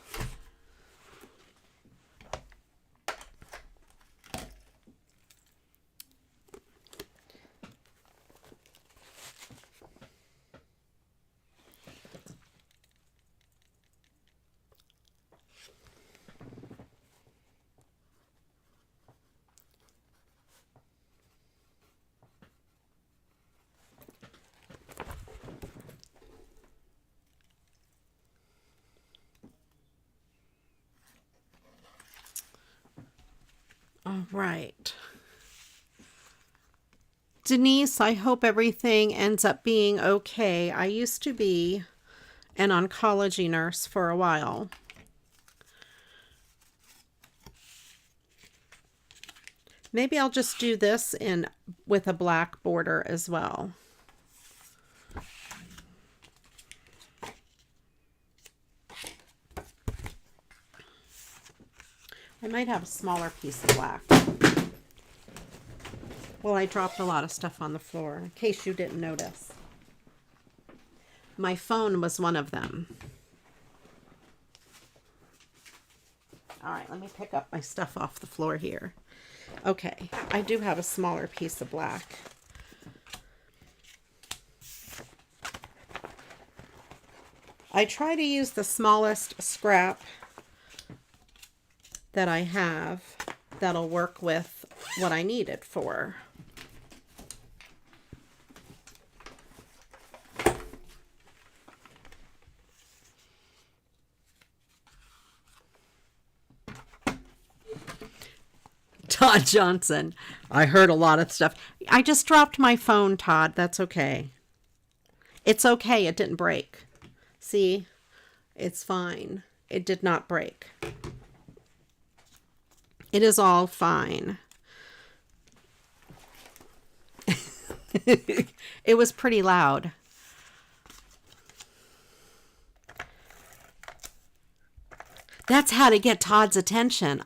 All right. Denise, I hope everything ends up being okay. I used to be an oncology nurse for a while. Maybe I'll just do this in with a black border as well. I might have a smaller piece of black. Well, I dropped a lot of stuff on the floor, in case you didn't notice. My phone was one of them. All right, let me pick up my stuff off the floor here. Okay, I do have a smaller piece of black. I try to use the smallest scrap that I have that'll work with what I need it for. Todd Johnson. I heard a lot of stuff. I just dropped my phone, Todd. That's okay. It's okay. It didn't break. See? It's fine. It did not break. It is all fine. It was pretty loud. That's how to get Todd's attention.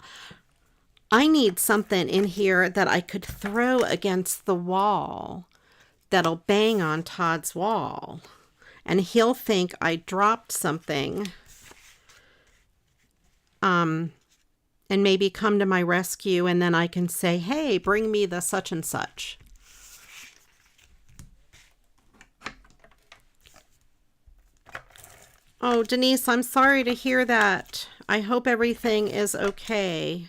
I need something in here that I could throw against the wall that'll bang on Todd's wall. And he'll think I dropped something. And maybe come to my rescue, and then I can say, hey, bring me the such and such. Oh, Denise, I'm sorry to hear that. I hope everything is okay.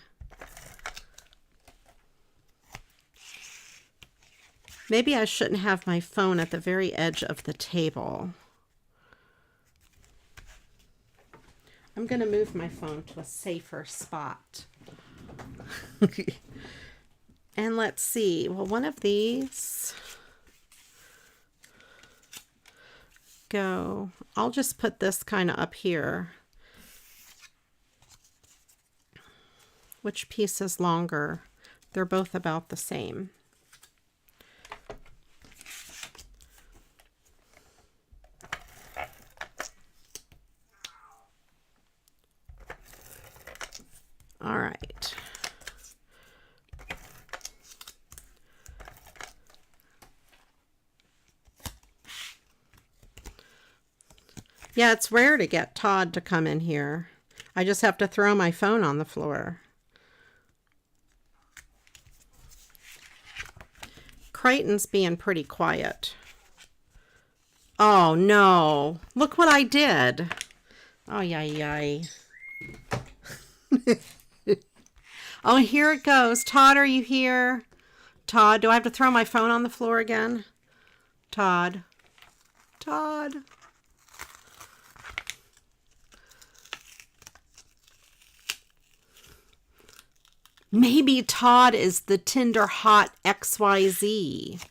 Maybe I shouldn't have my phone at the very edge of the table. I'm going to move my phone to a safer spot. And let's see. Well, one of these go. I'll just put this kind of up here. Which piece is longer? They're both about the same. All right. Yeah, it's rare to get Todd to come in here. I just have to throw my phone on the floor. Crichton's being pretty quiet. Oh, no. Look what I did. Oh, yay. Oh, here it goes. Todd, are you here? Todd, do I have to throw my phone on the floor again? Todd. Todd. Maybe Todd is the Tinder hot XYZ.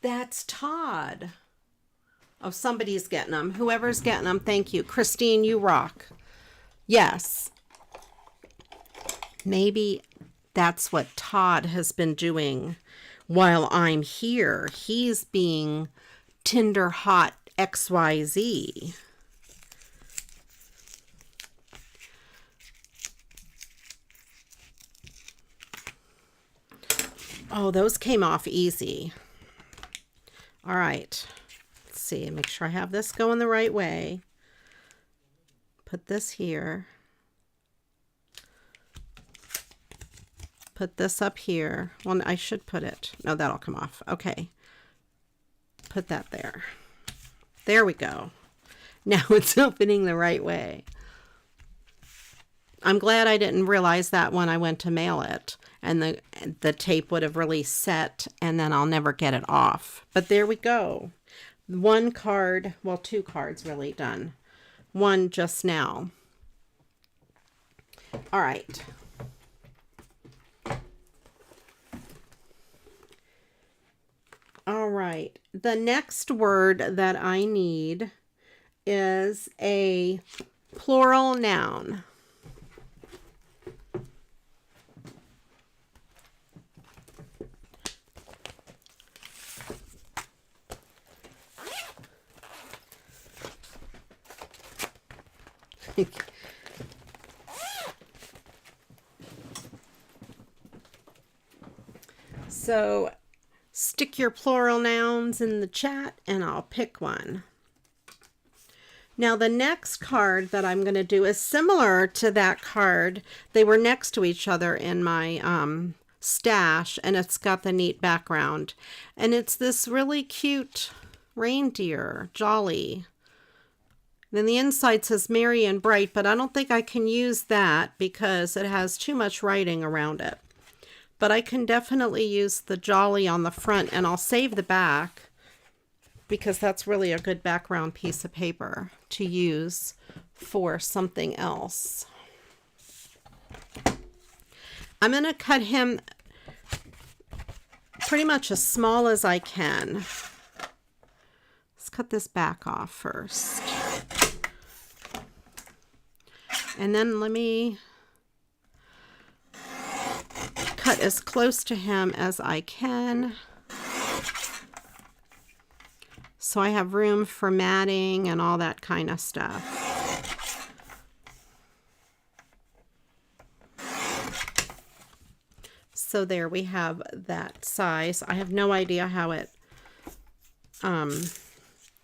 That's Todd. Oh, somebody's getting them. Whoever's getting them, thank you. Christine, you rock. Yes. Maybe that's what Todd has been doing while I'm here. He's being Tinder hot XYZ. Oh, those came off easy. All right. Let's see. Make sure I have this going the right way. Put this here. Put this up here. Well, I should put it. No, that'll come off. Okay. Put that there. There we go. Now it's opening the right way. I'm glad I didn't realize that when I went to mail it. And the tape would have really set, and then I'll never get it off. But there we go. One card, well, two cards really done. One just now. All right. All right. The next word that I need is a plural noun. So stick your plural nouns in the chat and I'll pick one. Now the next card that I'm going to do is similar to that card. They were next to each other in my stash, and it's got the neat background. And it's this really cute reindeer, jolly. Then the inside says merry and bright, but I don't think I can use that because it has too much writing around it. But I can definitely use the jolly on the front, and I'll save the back because that's really a good background piece of paper to use for something else. I'm going to cut him pretty much as small as I can. Let's cut this back off first. And then let me cut as close to him as I can, so I have room for matting and all that kind of stuff. So there we have that size. I have no idea how it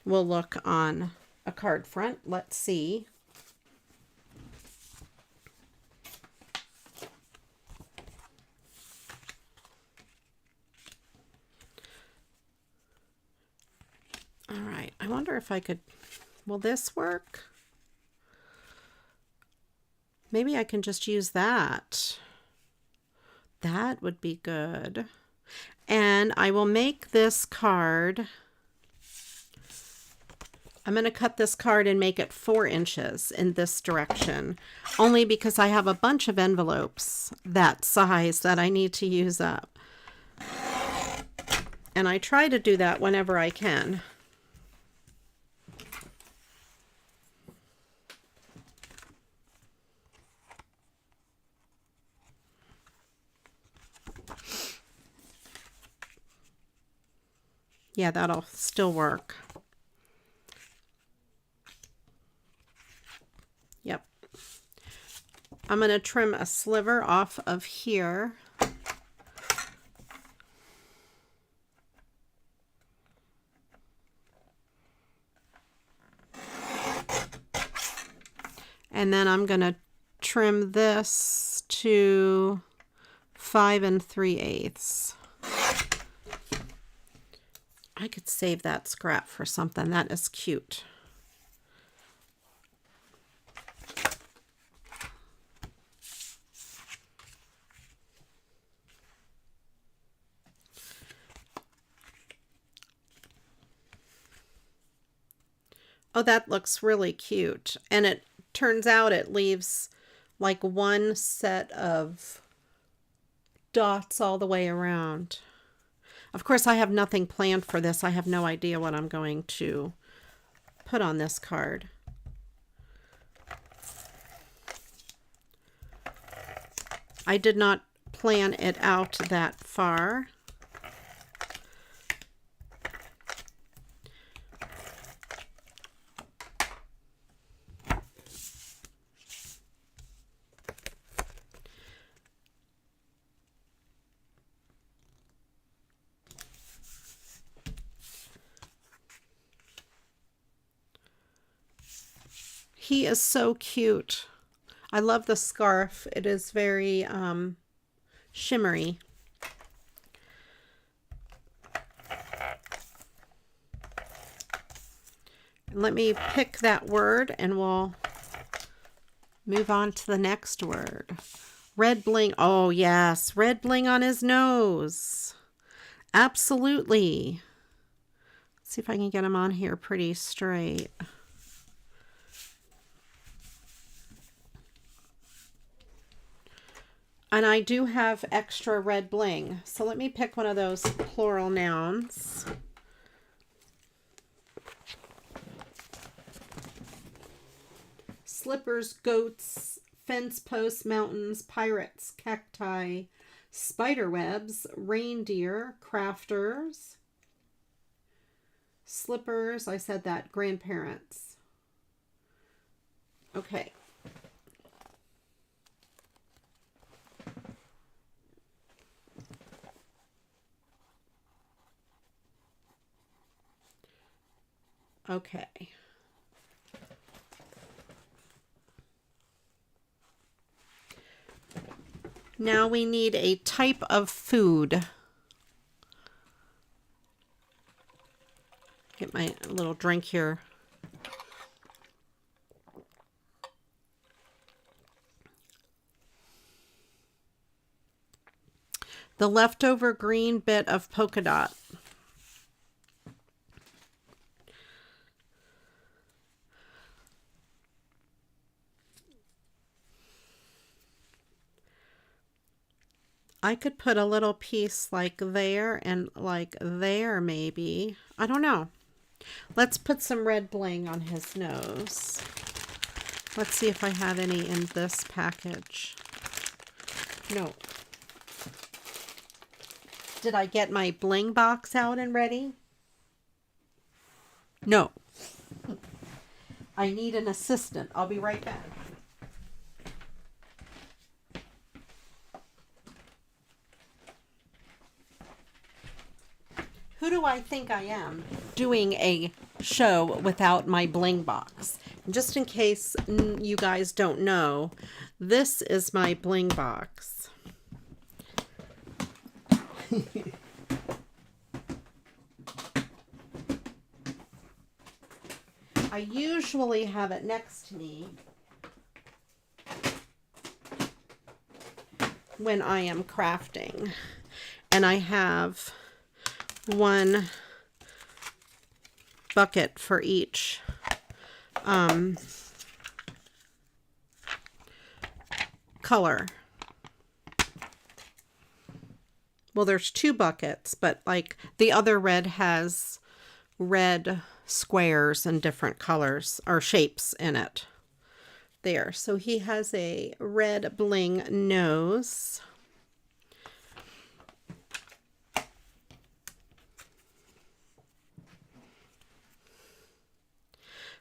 will look on a card front. Let's see. All right, I wonder if I could, will this work? Maybe I can just use that. That would be good. And I will make this card, I'm going to cut this card and make it 4 inches in this direction, only because I have a bunch of envelopes that size that I need to use up. And I try to do that whenever I can. Yeah, that'll still work. Yep. I'm going to trim a sliver off of here. And then I'm going to trim this to 5 3/8. I could save that scrap for something. That is cute. Oh, that looks really cute. And it turns out it leaves like one set of dots all the way around. Of course, I have nothing planned for this. I have no idea what I'm going to put on this card. I did not plan it out that far. He is so cute. I love the scarf. It is very shimmery. Let me pick that word and we'll move on to the next word. Red bling. Oh, yes. Red bling on his nose. Absolutely. Let's see if I can get him on here pretty straight. And I do have extra red bling. So let me pick one of those plural nouns. Slippers, goats, fence posts, mountains, pirates, cacti, spider webs, reindeer, crafters, slippers, I said that, grandparents. Okay. Okay. Now we need a type of food. Get my little drink here. The leftover green bit of polka dot. I could put a little piece like there and like there maybe. I don't know. Let's put some red bling on his nose. Let's see if I have any in this package. No. Did I get my bling box out and ready? No. I need an assistant. I'll be right back. Who do I think I am doing a show without my bling box? Just in case you guys don't know, this is my bling box. I usually have it next to me when I am crafting, and I have one bucket for each color. Well, there's two buckets, but like the other red has red squares and different colors or shapes in it. There. So he has a red bling nose.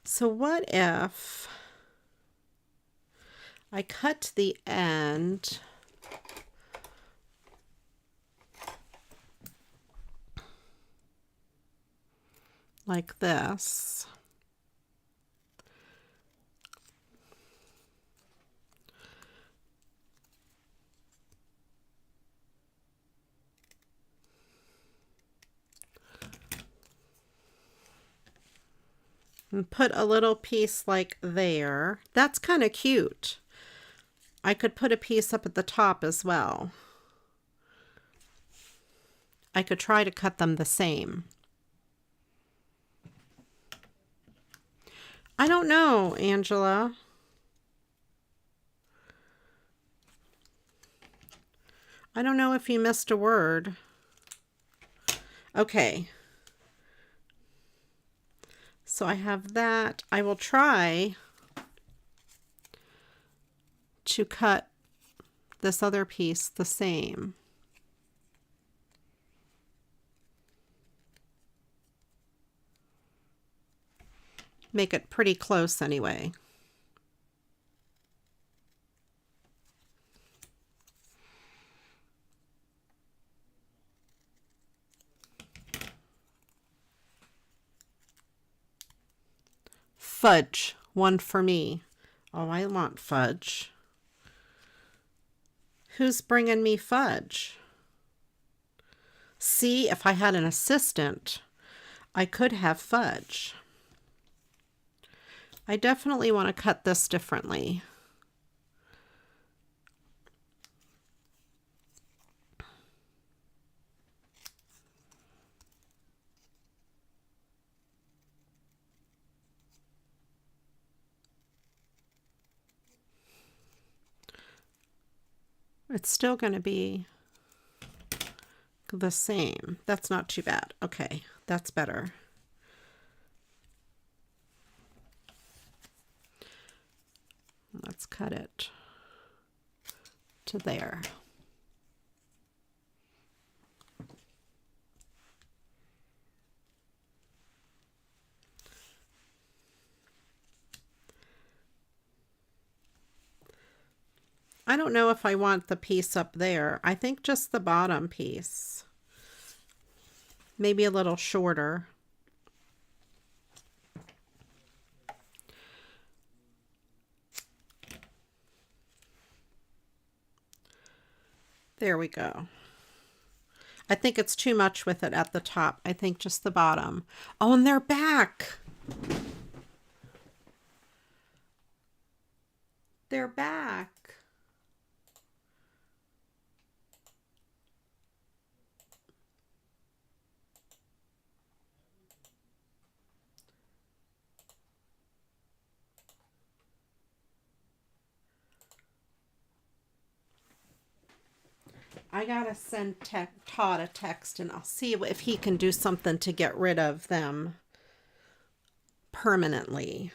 So what if I cut the end like this? And put a little piece like there. That's kind of cute. I could put a piece up at the top as well. I could try to cut them the same. I don't know, Angela. I don't know if you missed a word. Okay. So I have that. I will try to cut this other piece the same. Make it pretty close anyway. Fudge, one for me. Oh, I want fudge. Who's bringing me fudge? See, if I had an assistant, I could have fudge. I definitely want to cut this differently. It's still going to be the same. That's not too bad. Okay, that's better. Let's cut it to there. I don't know if I want the piece up there. I think just the bottom piece. Maybe a little shorter. There we go. I think it's too much with it at the top. I think just the bottom. Oh, and they're back. They're back. I gotta send Todd a text and I'll see if he can do something to get rid of them permanently.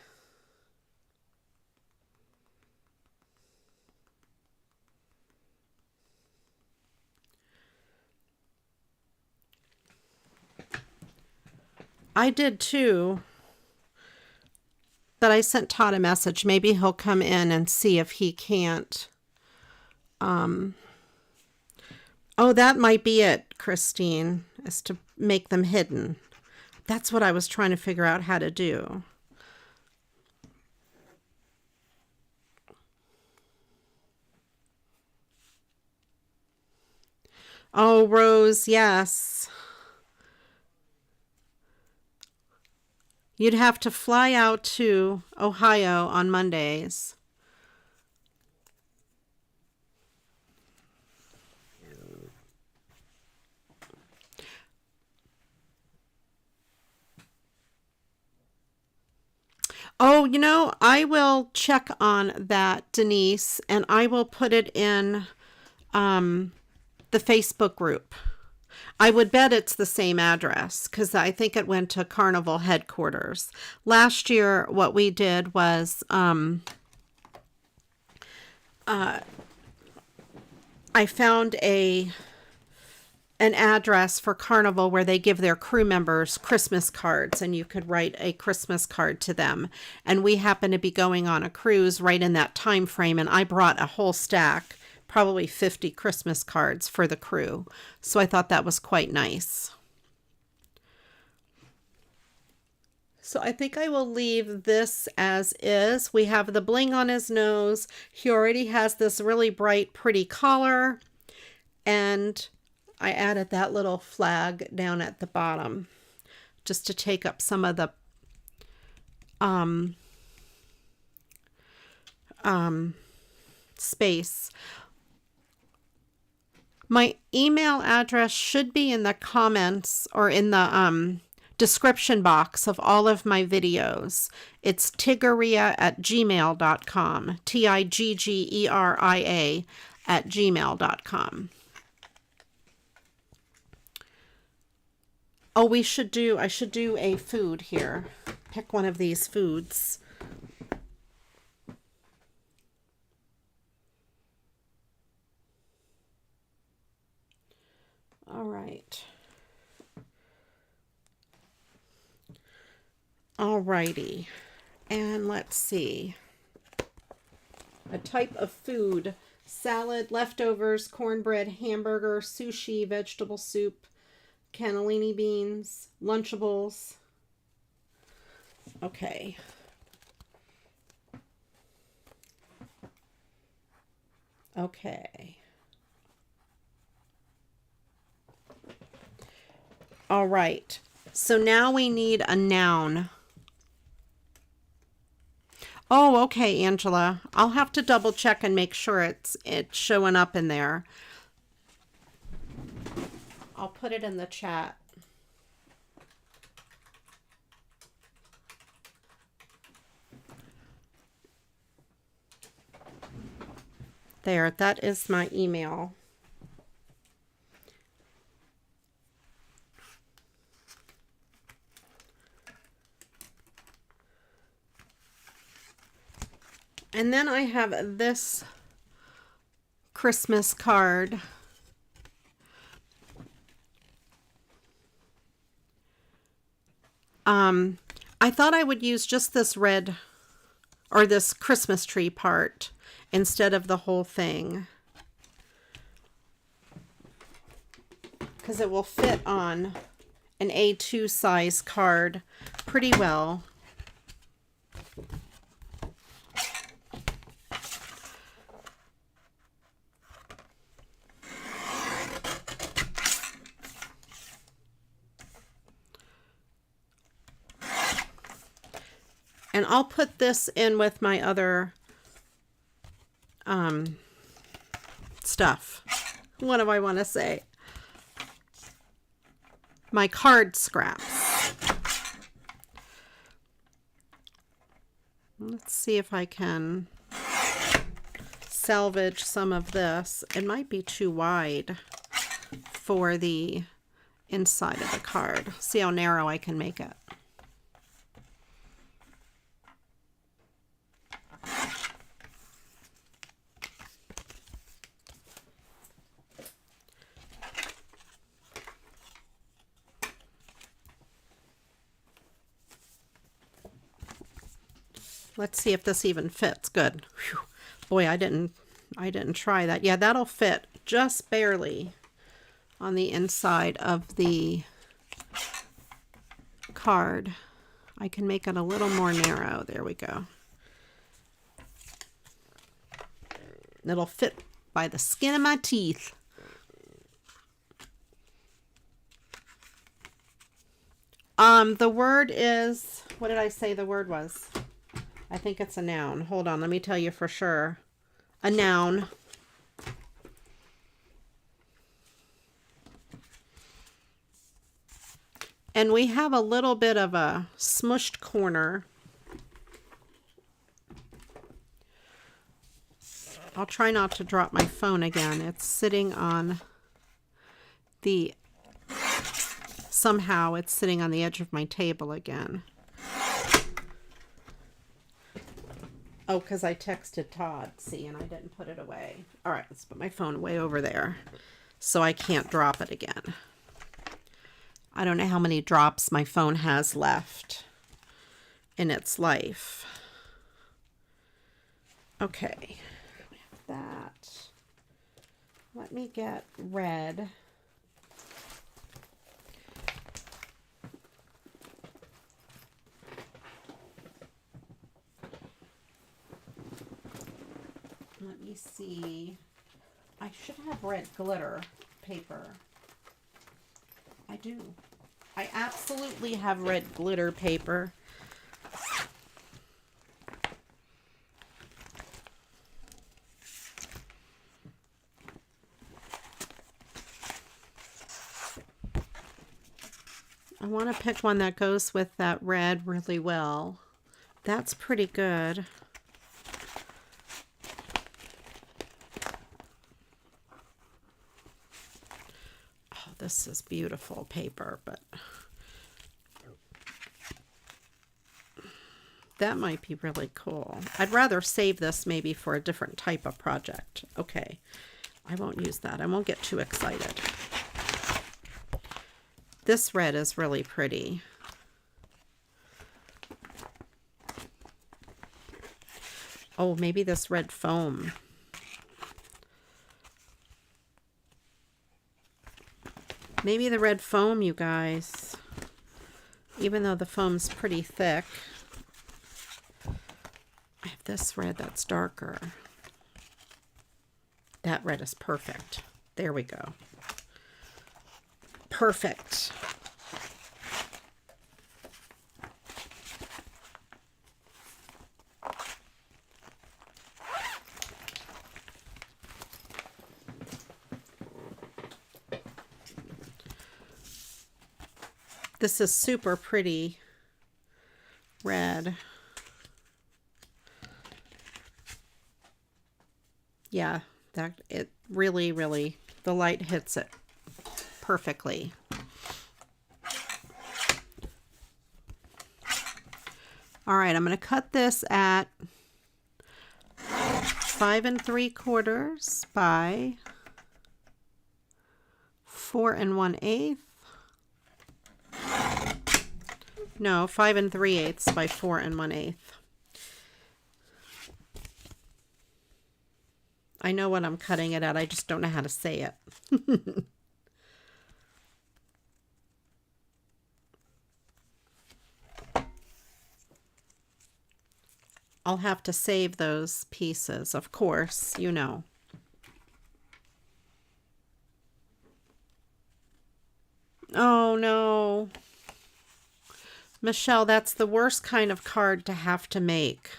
I did too, but I sent Todd a message. Maybe he'll come in and see if he can't. Oh, that might be it, Christine, is to make them hidden. That's what I was trying to figure out how to do. Oh, Rose, yes. You'd have to fly out to Ohio on Mondays. Oh, you know, I will check on that, Denise, and I will put it in the Facebook group. I would bet it's the same address because I think it went to Carnival headquarters. Last year, what we did was I found an address for Carnival where they give their crew members Christmas cards, and you could write a Christmas card to them. And we happened to be going on a cruise right in that time frame, and I brought a whole stack, probably 50 Christmas cards for the crew. So I thought that was quite nice. So I think I will leave this as is. We have the bling on his nose. He already has this really bright, pretty collar, and I added that little flag down at the bottom just to take up some of the space. My email address should be in the comments or in the description box of all of my videos. It's tiggeria@gmail.com. TIGGERIA@gmail.com. Oh, I should do a food here. Pick one of these foods. All right. All righty. And let's see. A type of food: salad, leftovers, cornbread, hamburger, sushi, vegetable soup, cannellini beans, Lunchables. Okay. Okay. All right. So now we need a noun. Oh, okay, Angela. I'll have to double check and make sure it's showing up in there. I'll put it in the chat. There, that is my email. And then I have this Christmas card. I thought I would use just this red or this Christmas tree part instead of the whole thing, because it will fit on an A2 size card pretty well. And I'll put this in with my other stuff. What do I want to say? My card scraps. Let's see if I can salvage some of this. It might be too wide for the inside of the card. See how narrow I can make it. Let's see if this even fits. Good. Whew. Boy, I didn't try that. Yeah, that'll fit just barely on the inside of the card. I can make it a little more narrow. There we go. It'll fit by the skin of my teeth. The word is, what did I say the word was? I think it's a noun. Hold on, let me tell you for sure. A noun. And we have a little bit of a smushed corner. I'll try not to drop my phone again. It's sitting on the, somehow it's sitting on the edge of my table again. Oh, because I texted Todd, see, and I didn't put it away. All right, let's put my phone way over there so I can't drop it again. I don't know how many drops my phone has left in its life. Okay, we have that. Let me get red. Let me see. I should have red glitter paper. I do. I absolutely have red glitter paper. I want to pick one that goes with that red really well. That's pretty good. This is beautiful paper, but that might be really cool. I'd rather save this maybe for a different type of project. Okay, I won't use that. I won't get too excited. This red is really pretty. Oh, maybe this red foam. Maybe the red foam, you guys. Even though the foam's pretty thick. I have this red that's darker. That red is perfect. There we go. Perfect. This is super pretty red. Yeah, that it really, really, the light hits it perfectly. All right, I'm going to cut this at 5 3/4 by 4 1/8. No, 5 3/8 by 4 1/8. I know what I'm cutting it at. I just don't know how to say it. I'll have to save those pieces, of course, you know. Oh no. Michelle, that's the worst kind of card to have to make.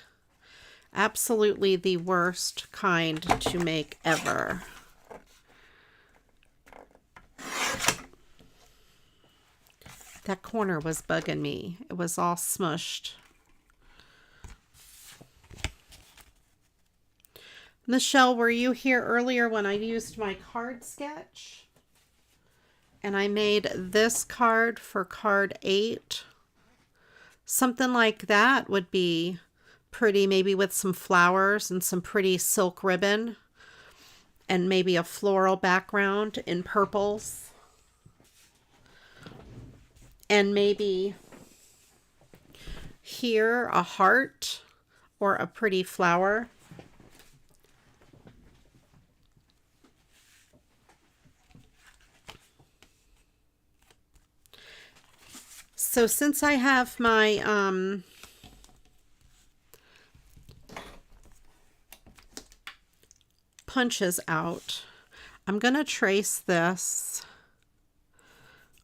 Absolutely the worst kind to make ever. That corner was bugging me. It was all smushed. Michelle, were you here earlier when I used my card sketch? And I made this card for card 8. Something like that would be pretty, maybe with some flowers and some pretty silk ribbon and maybe a floral background in purples. And maybe here a heart or a pretty flower. So since I have my punches out, I'm going to trace this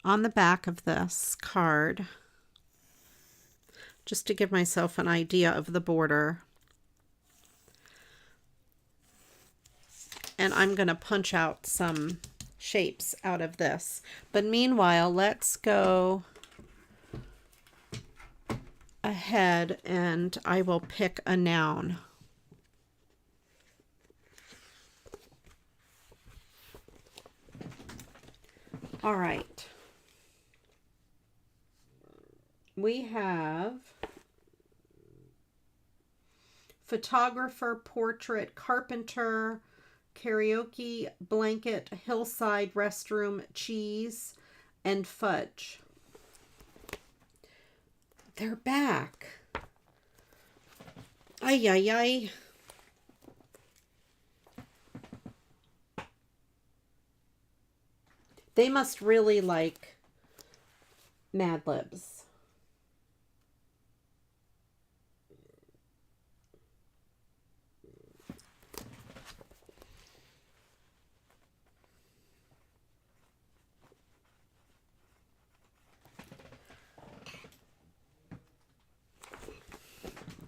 on the back of this card just to give myself an idea of the border. And I'm going to punch out some shapes out of this. But meanwhile, let's go ahead and I will pick a noun. All right. We have photographer, portrait, carpenter, karaoke, blanket, hillside, restroom, cheese, and fudge. They're back. Ay, ay, ay. They must really like Mad Libs.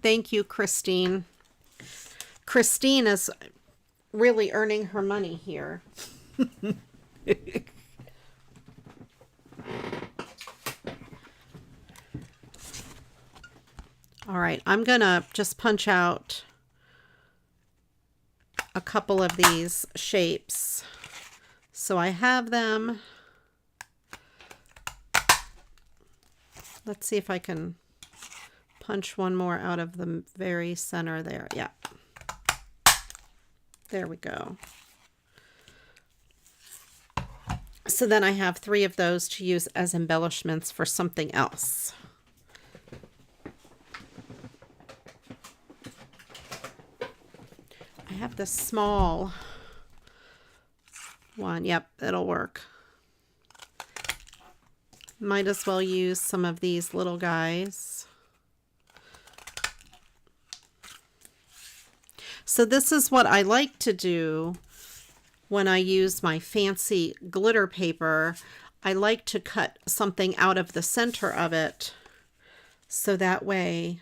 Thank you, Christine. Christine is really earning her money here. All right, I'm gonna just punch out a couple of these shapes. So I have them. Let's see if I can punch one more out of the very center there. Yeah. There we go. So then I have 3 of those to use as embellishments for something else. I have this small one. Yep, it'll work. Might as well use some of these little guys. So this is what I like to do when I use my fancy glitter paper. I like to cut something out of the center of it so that way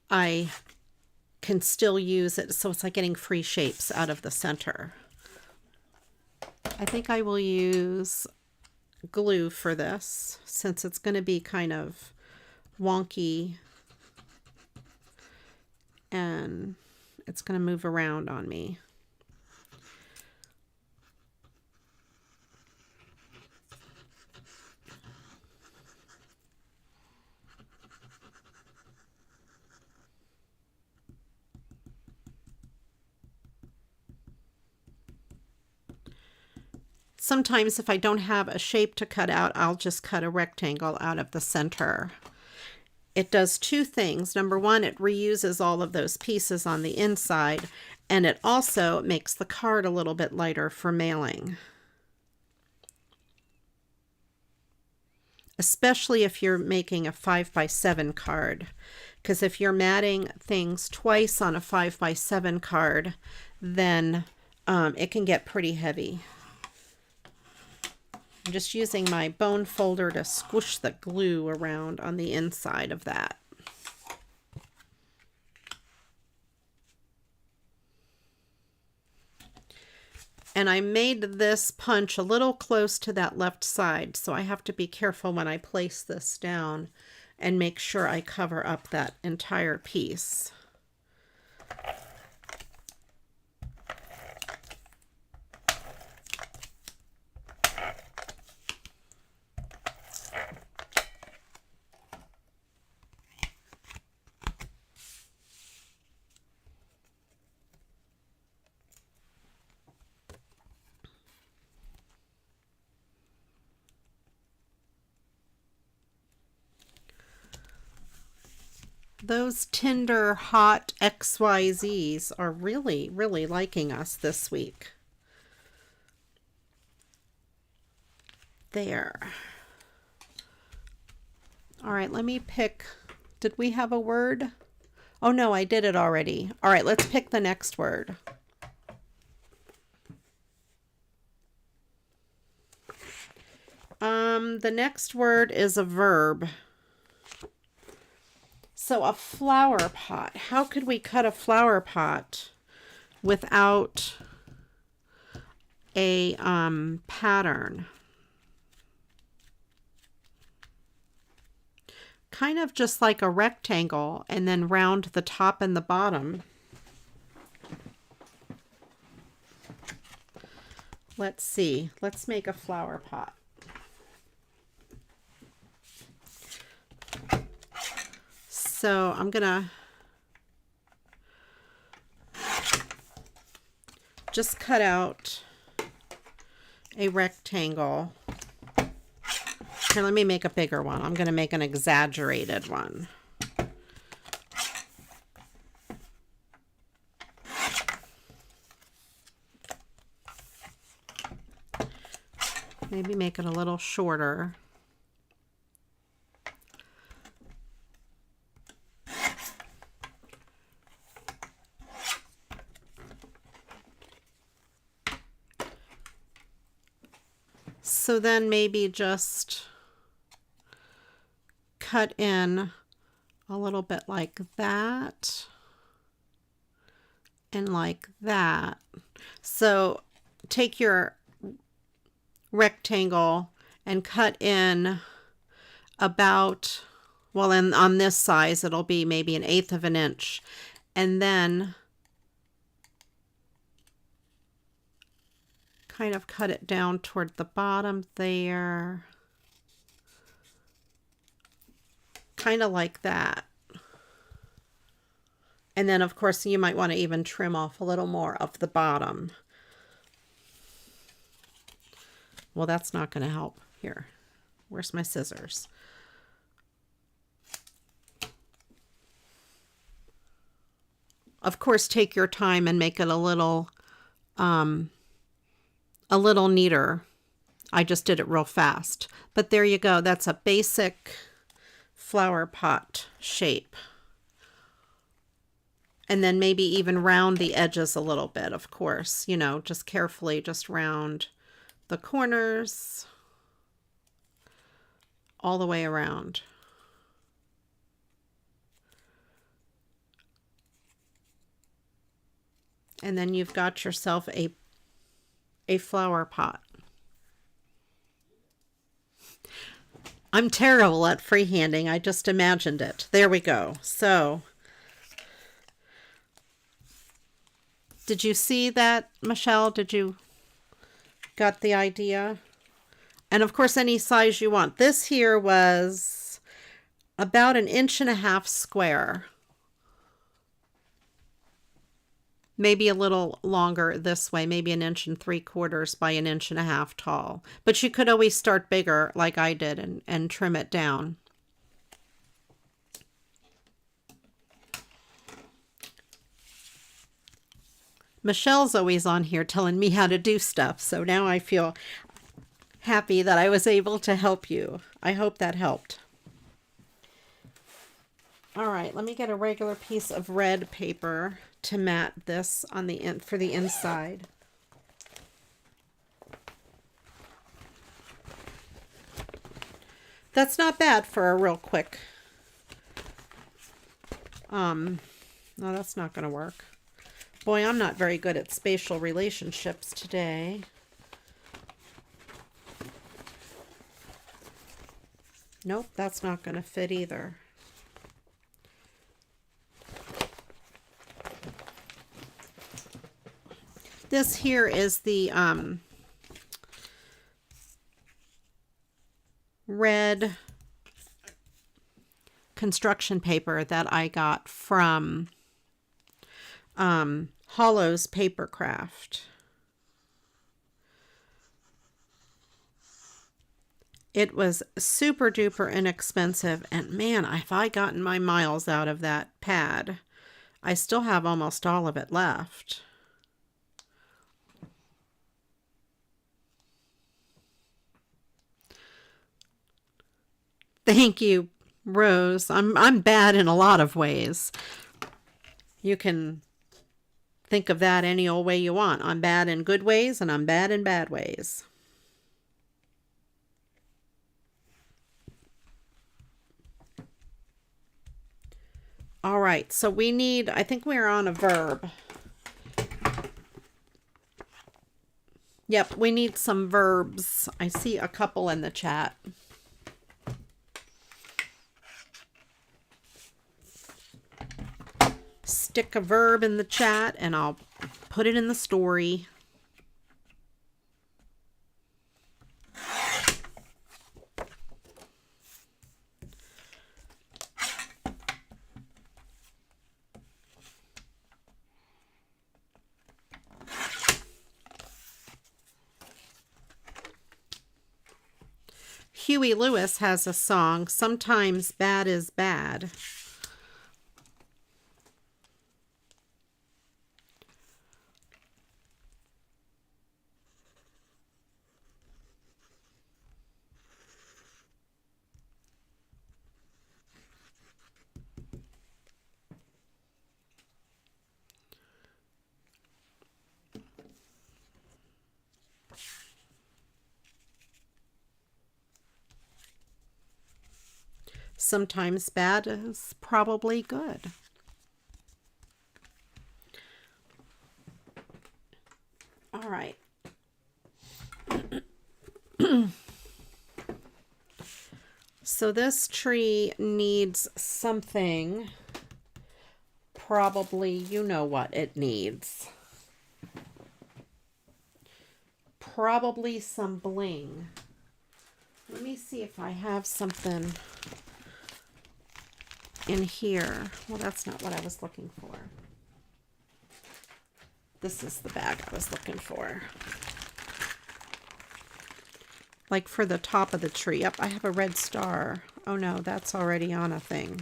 I can still use it. So it's like getting free shapes out of the center. I think I will use glue for this since it's going to be kind of wonky and it's going to move around on me. Sometimes if I don't have a shape to cut out, I'll just cut a rectangle out of the center. It does two things. Number one, it reuses all of those pieces on the inside, and it also makes the card a little bit lighter for mailing. Especially if you're making a 5x7 card. Because if you're matting things twice on a 5x7 card, then it can get pretty heavy. I'm just using my bone folder to squish the glue around on the inside of that. And I made this punch a little close to that left side, so I have to be careful when I place this down and make sure I cover up that entire piece. Those Tinder hot XYZs are really, really liking us this week. There. All right, let me pick. Did we have a word? Oh no, I did it already. All right, let's pick the next word. The next word is a verb. So a flower pot. How could we cut a flower pot without a pattern? Kind of just like a rectangle, and then round the top and the bottom. Let's see. Let's make a flower pot. So I'm gonna just cut out a rectangle. Here, let me make a bigger one. I'm gonna make an exaggerated one. Maybe make it a little shorter. So then maybe just cut in a little bit like that and like that. So take your rectangle and cut in about, well, and on this size it'll be maybe 1/8 of an inch, and then kind of cut it down toward the bottom there, kind of like that. And then of course you might want to even trim off a little more of the bottom. Well, that's not going to help. Here, where's my scissors? Of course, take your time and make it a little neater. I just did it real fast. But there you go. That's a basic flower pot shape. And then maybe even round the edges a little bit, of course. You know, just carefully just round the corners all the way around. And then you've got yourself a flower pot. I'm terrible at freehanding. I just imagined it. There we go. So Did you see that, Michelle? Did you got the idea? And of course, any size you want. This here was about 1.5 inches square. Maybe a little longer this way, maybe 1.75 inches by 1.5 inches tall. But you could always start bigger like I did and trim it down. Michelle's always on here telling me how to do stuff, so now I feel happy that I was able to help you. I hope that helped. All right, let me get a regular piece of red paper to mat this on the for the inside. That's not bad for a real quick. No, that's not going to work. Boy, I'm not very good at spatial relationships today. Nope, that's not going to fit either. This here is the red construction paper that I got from Hollow's Paper Craft. It was super duper inexpensive, and man, if I gotten my miles out of that pad, I still have almost all of it left. Thank you, Rose. I'm bad in a lot of ways. You can think of that any old way you want. I'm bad in good ways, and I'm bad in bad ways. All right, so we need, I think we're on a verb. Yep, we need some verbs. I see a couple in the chat. Stick a verb in the chat and I'll put it in the story. Huey Lewis has a song, Sometimes Bad is Bad. Sometimes bad is probably good. All right. So this tree needs something. Probably you know what it needs. Probably some bling. Let me see if I have something in here. Well, that's not what I was looking for. This is the bag I was looking for. Like for the top of the tree. Yep, I have a red star. Oh no, that's already on a thing.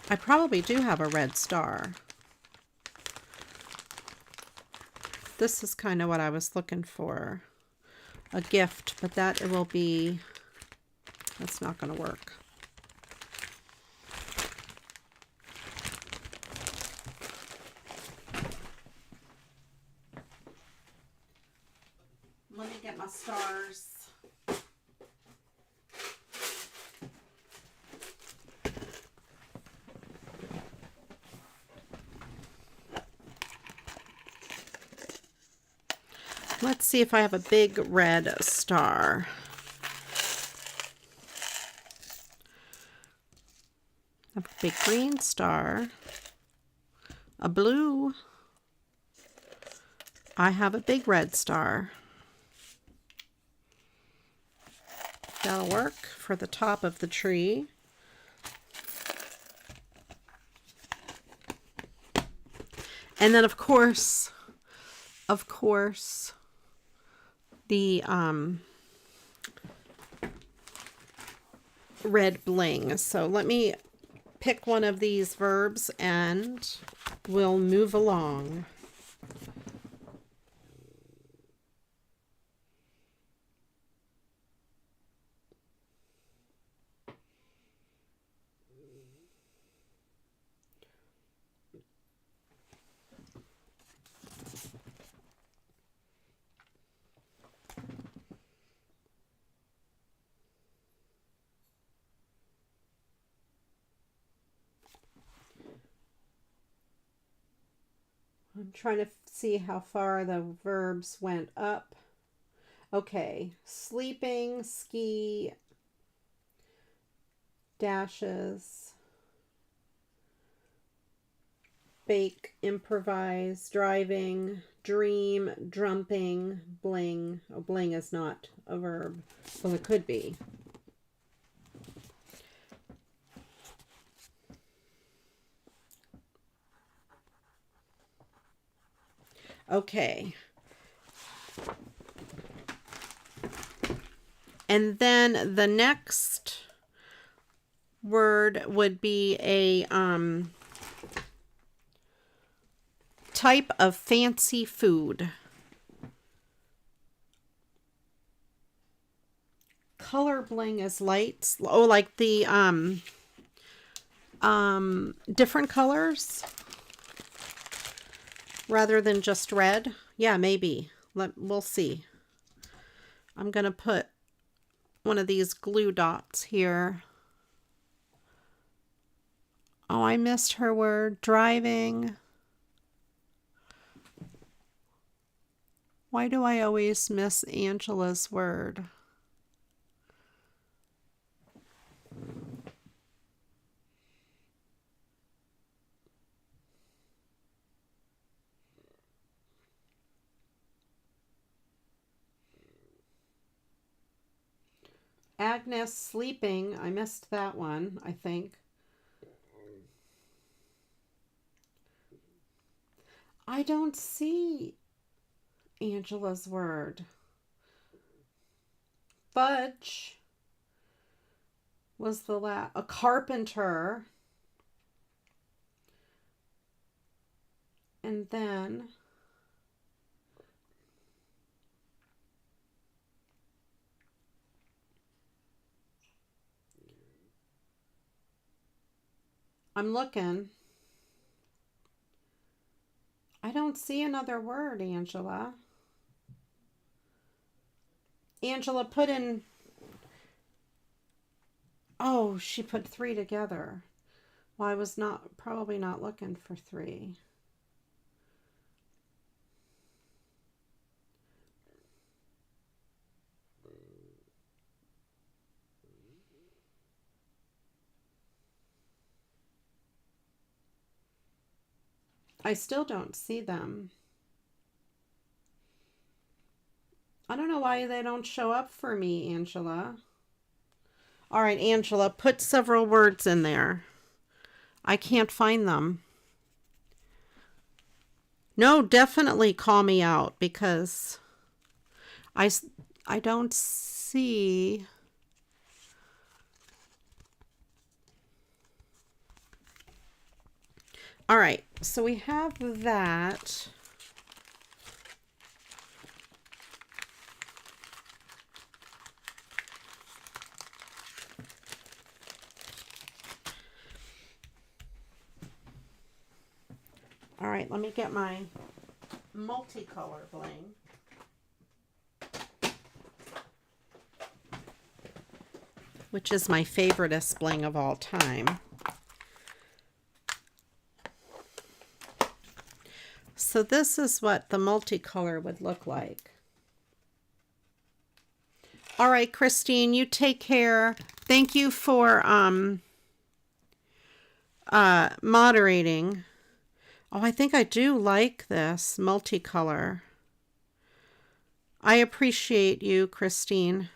I probably do have a red star. This is kind of what I was looking for. A gift, but that it will be... That's not going to work. Let me get my stars. Let's see if I have a big red star. I have a big green star, a blue. I have a big red star. That'll work for the top of the tree. And then of course, the red bling. So let me pick one of these verbs and we'll move along. I'm trying to see how far the verbs went up. Okay, sleeping, ski, dashes, bake, improvise, driving, dream, drumping, bling. Oh, bling is not a verb. Well, it could be. Okay. And then the next word would be a type of fancy food. Color bling is lights. Oh, like the different colors rather than just red. Yeah, maybe. We'll see. I'm gonna put one of these glue dots here. Oh, I missed her word. Driving. Why do I always miss Angela's word? Agnes sleeping. I missed that one, I think. I don't see Angela's word. Fudge was the last. A carpenter. And then I'm looking. I don't see another word, Angela. Angela put in... Oh, she put 3 together. Well, I was probably not looking for 3. I still don't see them. I don't know why they don't show up for me, Angela. All right, Angela, put several words in there. I can't find them. No, definitely call me out because I don't see... All right, so we have that. All right, let me get my multicolor bling. Which is my favoriteest bling of all time. So this is what the multicolor would look like. All right, Christine, you take care. Thank you for moderating. Oh, I think I do like this multicolor. I appreciate you, Christine.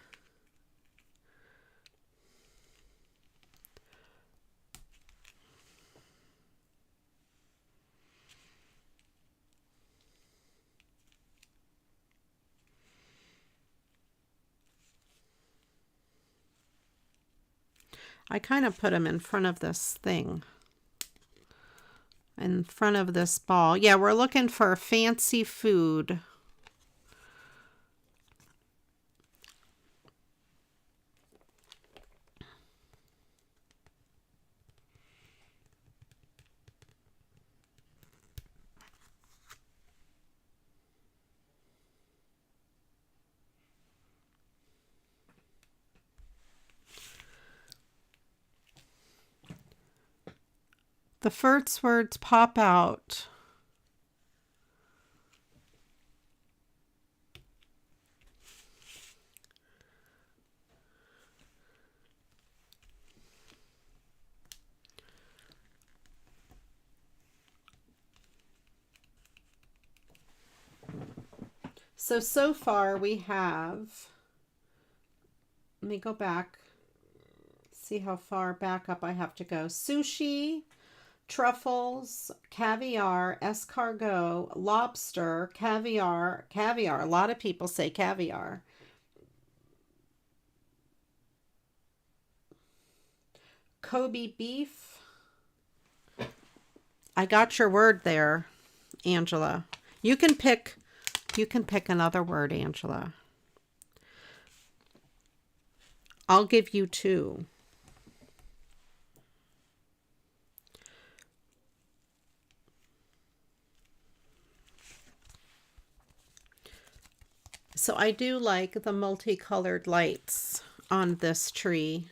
I kind of put them in front of this thing. In front of this ball. Yeah, we're looking for fancy food. The first words pop out. So far we have, let me go back, see how far back up I have to go. Sushi, truffles, caviar, escargot, lobster, caviar, a lot of people say caviar. Kobe beef. I got your word there, Angela. You can pick another word, Angela. I'll give you two. So I do like the multicolored lights on this tree.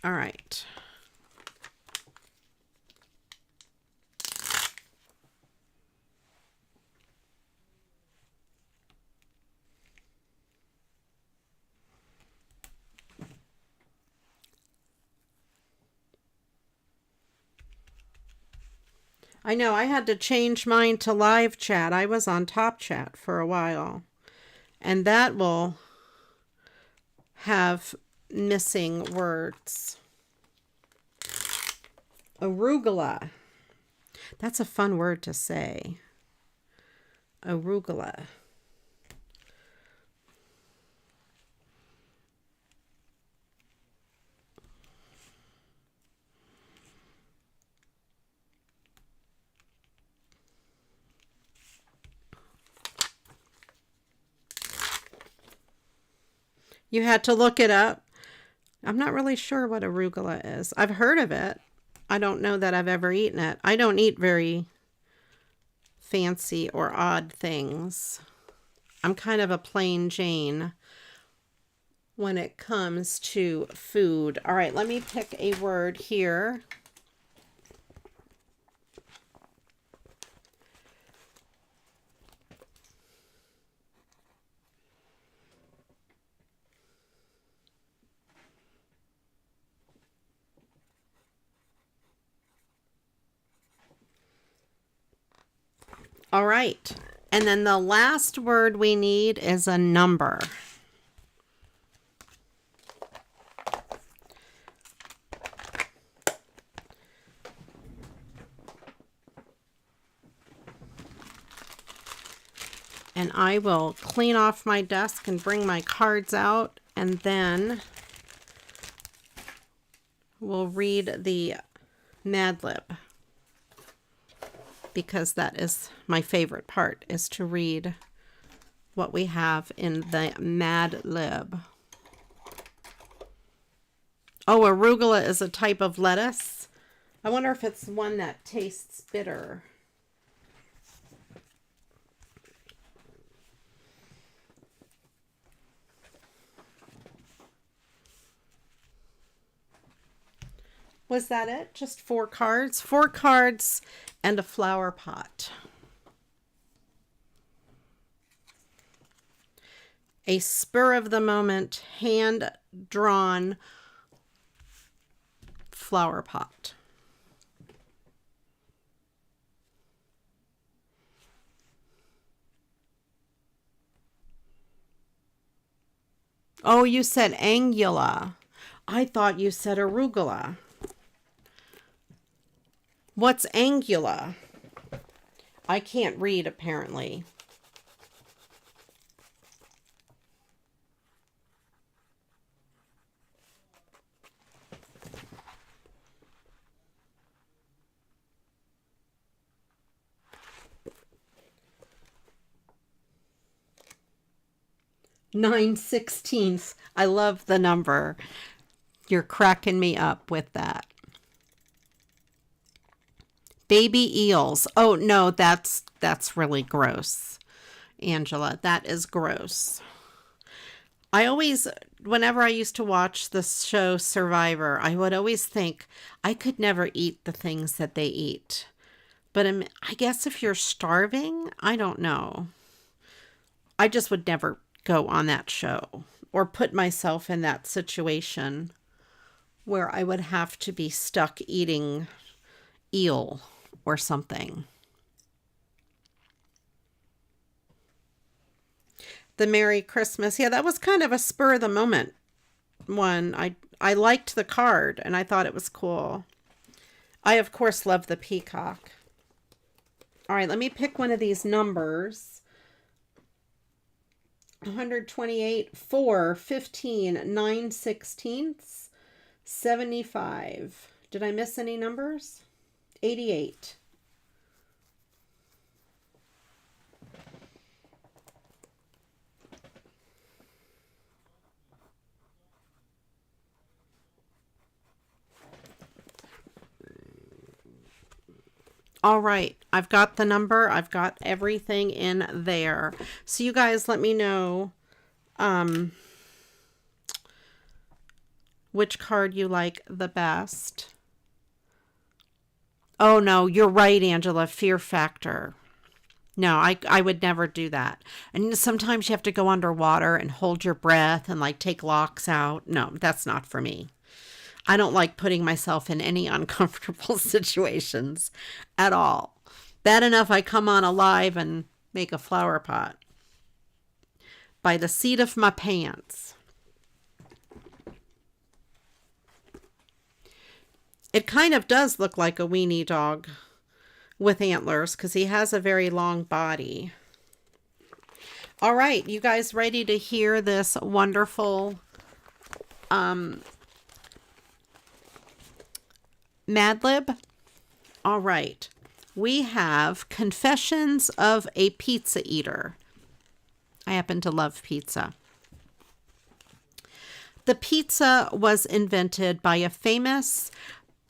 All right. I know I had to change mine to live chat. I was on top chat for a while. And that will have missing words. Arugula. That's a fun word to say. Arugula. You had to look it up. I'm not really sure what arugula is. I've heard of it. I don't know that I've ever eaten it. I don't eat very fancy or odd things. I'm kind of a plain Jane when it comes to food. All right, let me pick a word here. All right. And then the last word we need is a number. And I will clean off my desk and bring my cards out, and then we'll read the Mad Lib, because that is my favorite part, is to read what we have in the Mad Lib. Oh, arugula is a type of lettuce. I wonder if it's one that tastes bitter. Was that it? Just 4 cards? 4 cards and a flower pot. A spur of the moment, hand-drawn flower pot. Oh, you said angula. I thought you said arugula. What's angula? I can't read, apparently. (9/16). I love the number. You're cracking me up with that. Baby eels. Oh, no, that's really gross, Angela. That is gross. I always, whenever I used to watch the show Survivor, I would always think I could never eat the things that they eat. But I guess if you're starving, I don't know. I just would never go on that show or put myself in that situation where I would have to be stuck eating eel or something. The Merry Christmas. Yeah, that was kind of a spur of the moment one. I liked the card and I thought it was cool. I, of course, love the peacock. All right, let me pick one of these numbers. 128, 4, 15, 9/16, 75. Did I miss any numbers? 88. All right, I've got the number. I've got everything in there. So you guys let me know which card you like the best. Oh, no, you're right, Angela. Fear factor. No, I would never do that. And sometimes you have to go underwater and hold your breath and like take locks out. No, that's not for me. I don't like putting myself in any uncomfortable situations at all. Bad enough I come on alive and make a flower pot by the seat of my pants. It kind of does look like a weenie dog with antlers because he has a very long body. All right, you guys ready to hear this wonderful Mad Lib? All right. We have Confessions of a Pizza Eater. I happen to love pizza. The pizza was invented by a famous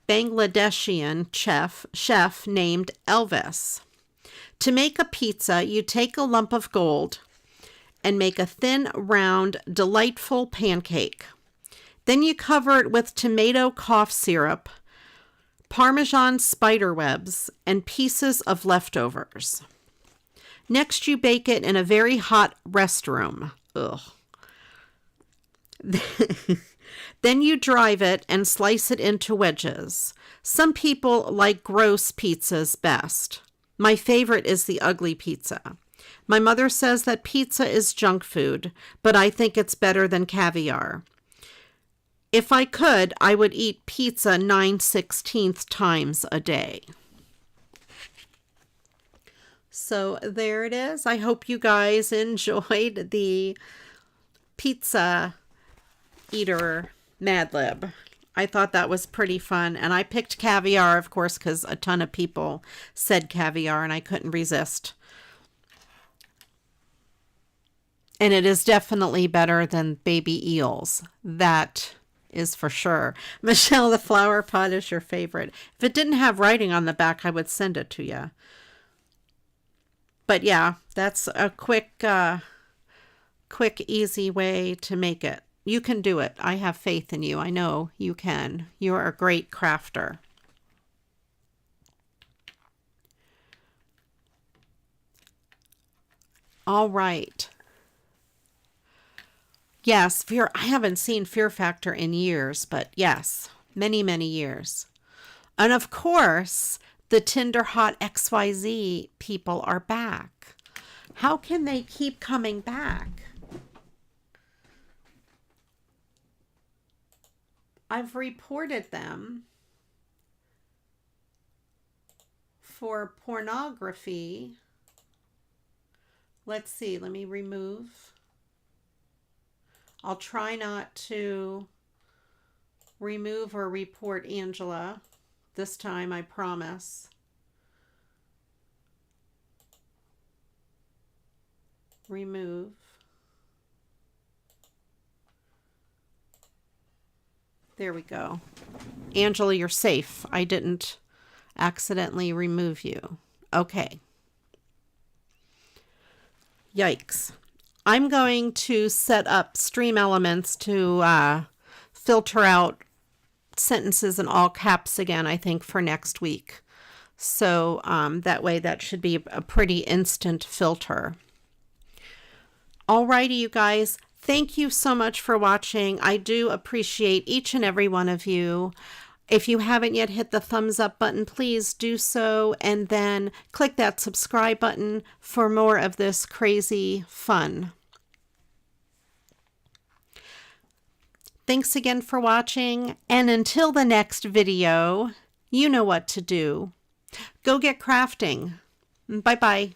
Bangladeshian chef named Elvis. To make a pizza, you take a lump of gold and make a thin, round, delightful pancake. Then you cover it with tomato cough syrup, Parmesan spiderwebs, and pieces of leftovers. Next, you bake it in a very hot restroom. Ugh. Then you drive it and slice it into wedges. Some people like gross pizzas best. My favorite is the ugly pizza. My mother says that pizza is junk food, but I think it's better than caviar. If I could, I would eat pizza 9/16 times a day. So there it is. I hope you guys enjoyed the pizza eater Mad Lib. I thought that was pretty fun. And I picked caviar, of course, because a ton of people said caviar and I couldn't resist. And it is definitely better than baby eels. That is for sure. Michelle, the flower pot is your favorite. If it didn't have writing on the back, I would send it to you. But yeah, that's a quick, easy way to make it. You can do it. I have faith in you. I know you can. You're a great crafter. All right. Yes, Fear. I haven't seen Fear Factor in years, but yes, many, many years. And of course, the Tinder Hot XYZ people are back. How can they keep coming back? I've reported them for pornography. Let's see, let me remove. I'll try not to remove or report Angela this time, I promise. Remove. There we go. Angela, you're safe. I didn't accidentally remove you. Okay. Yikes. I'm going to set up Stream Elements to filter out sentences in all caps again, I think, for next week. So that way that should be a pretty instant filter. Alrighty, you guys. Thank you so much for watching. I do appreciate each and every one of you. If you haven't yet hit the thumbs up button, please do so, and then click that subscribe button for more of this crazy fun. Thanks again for watching, and until the next video, you know what to do. Go get crafting. Bye-bye.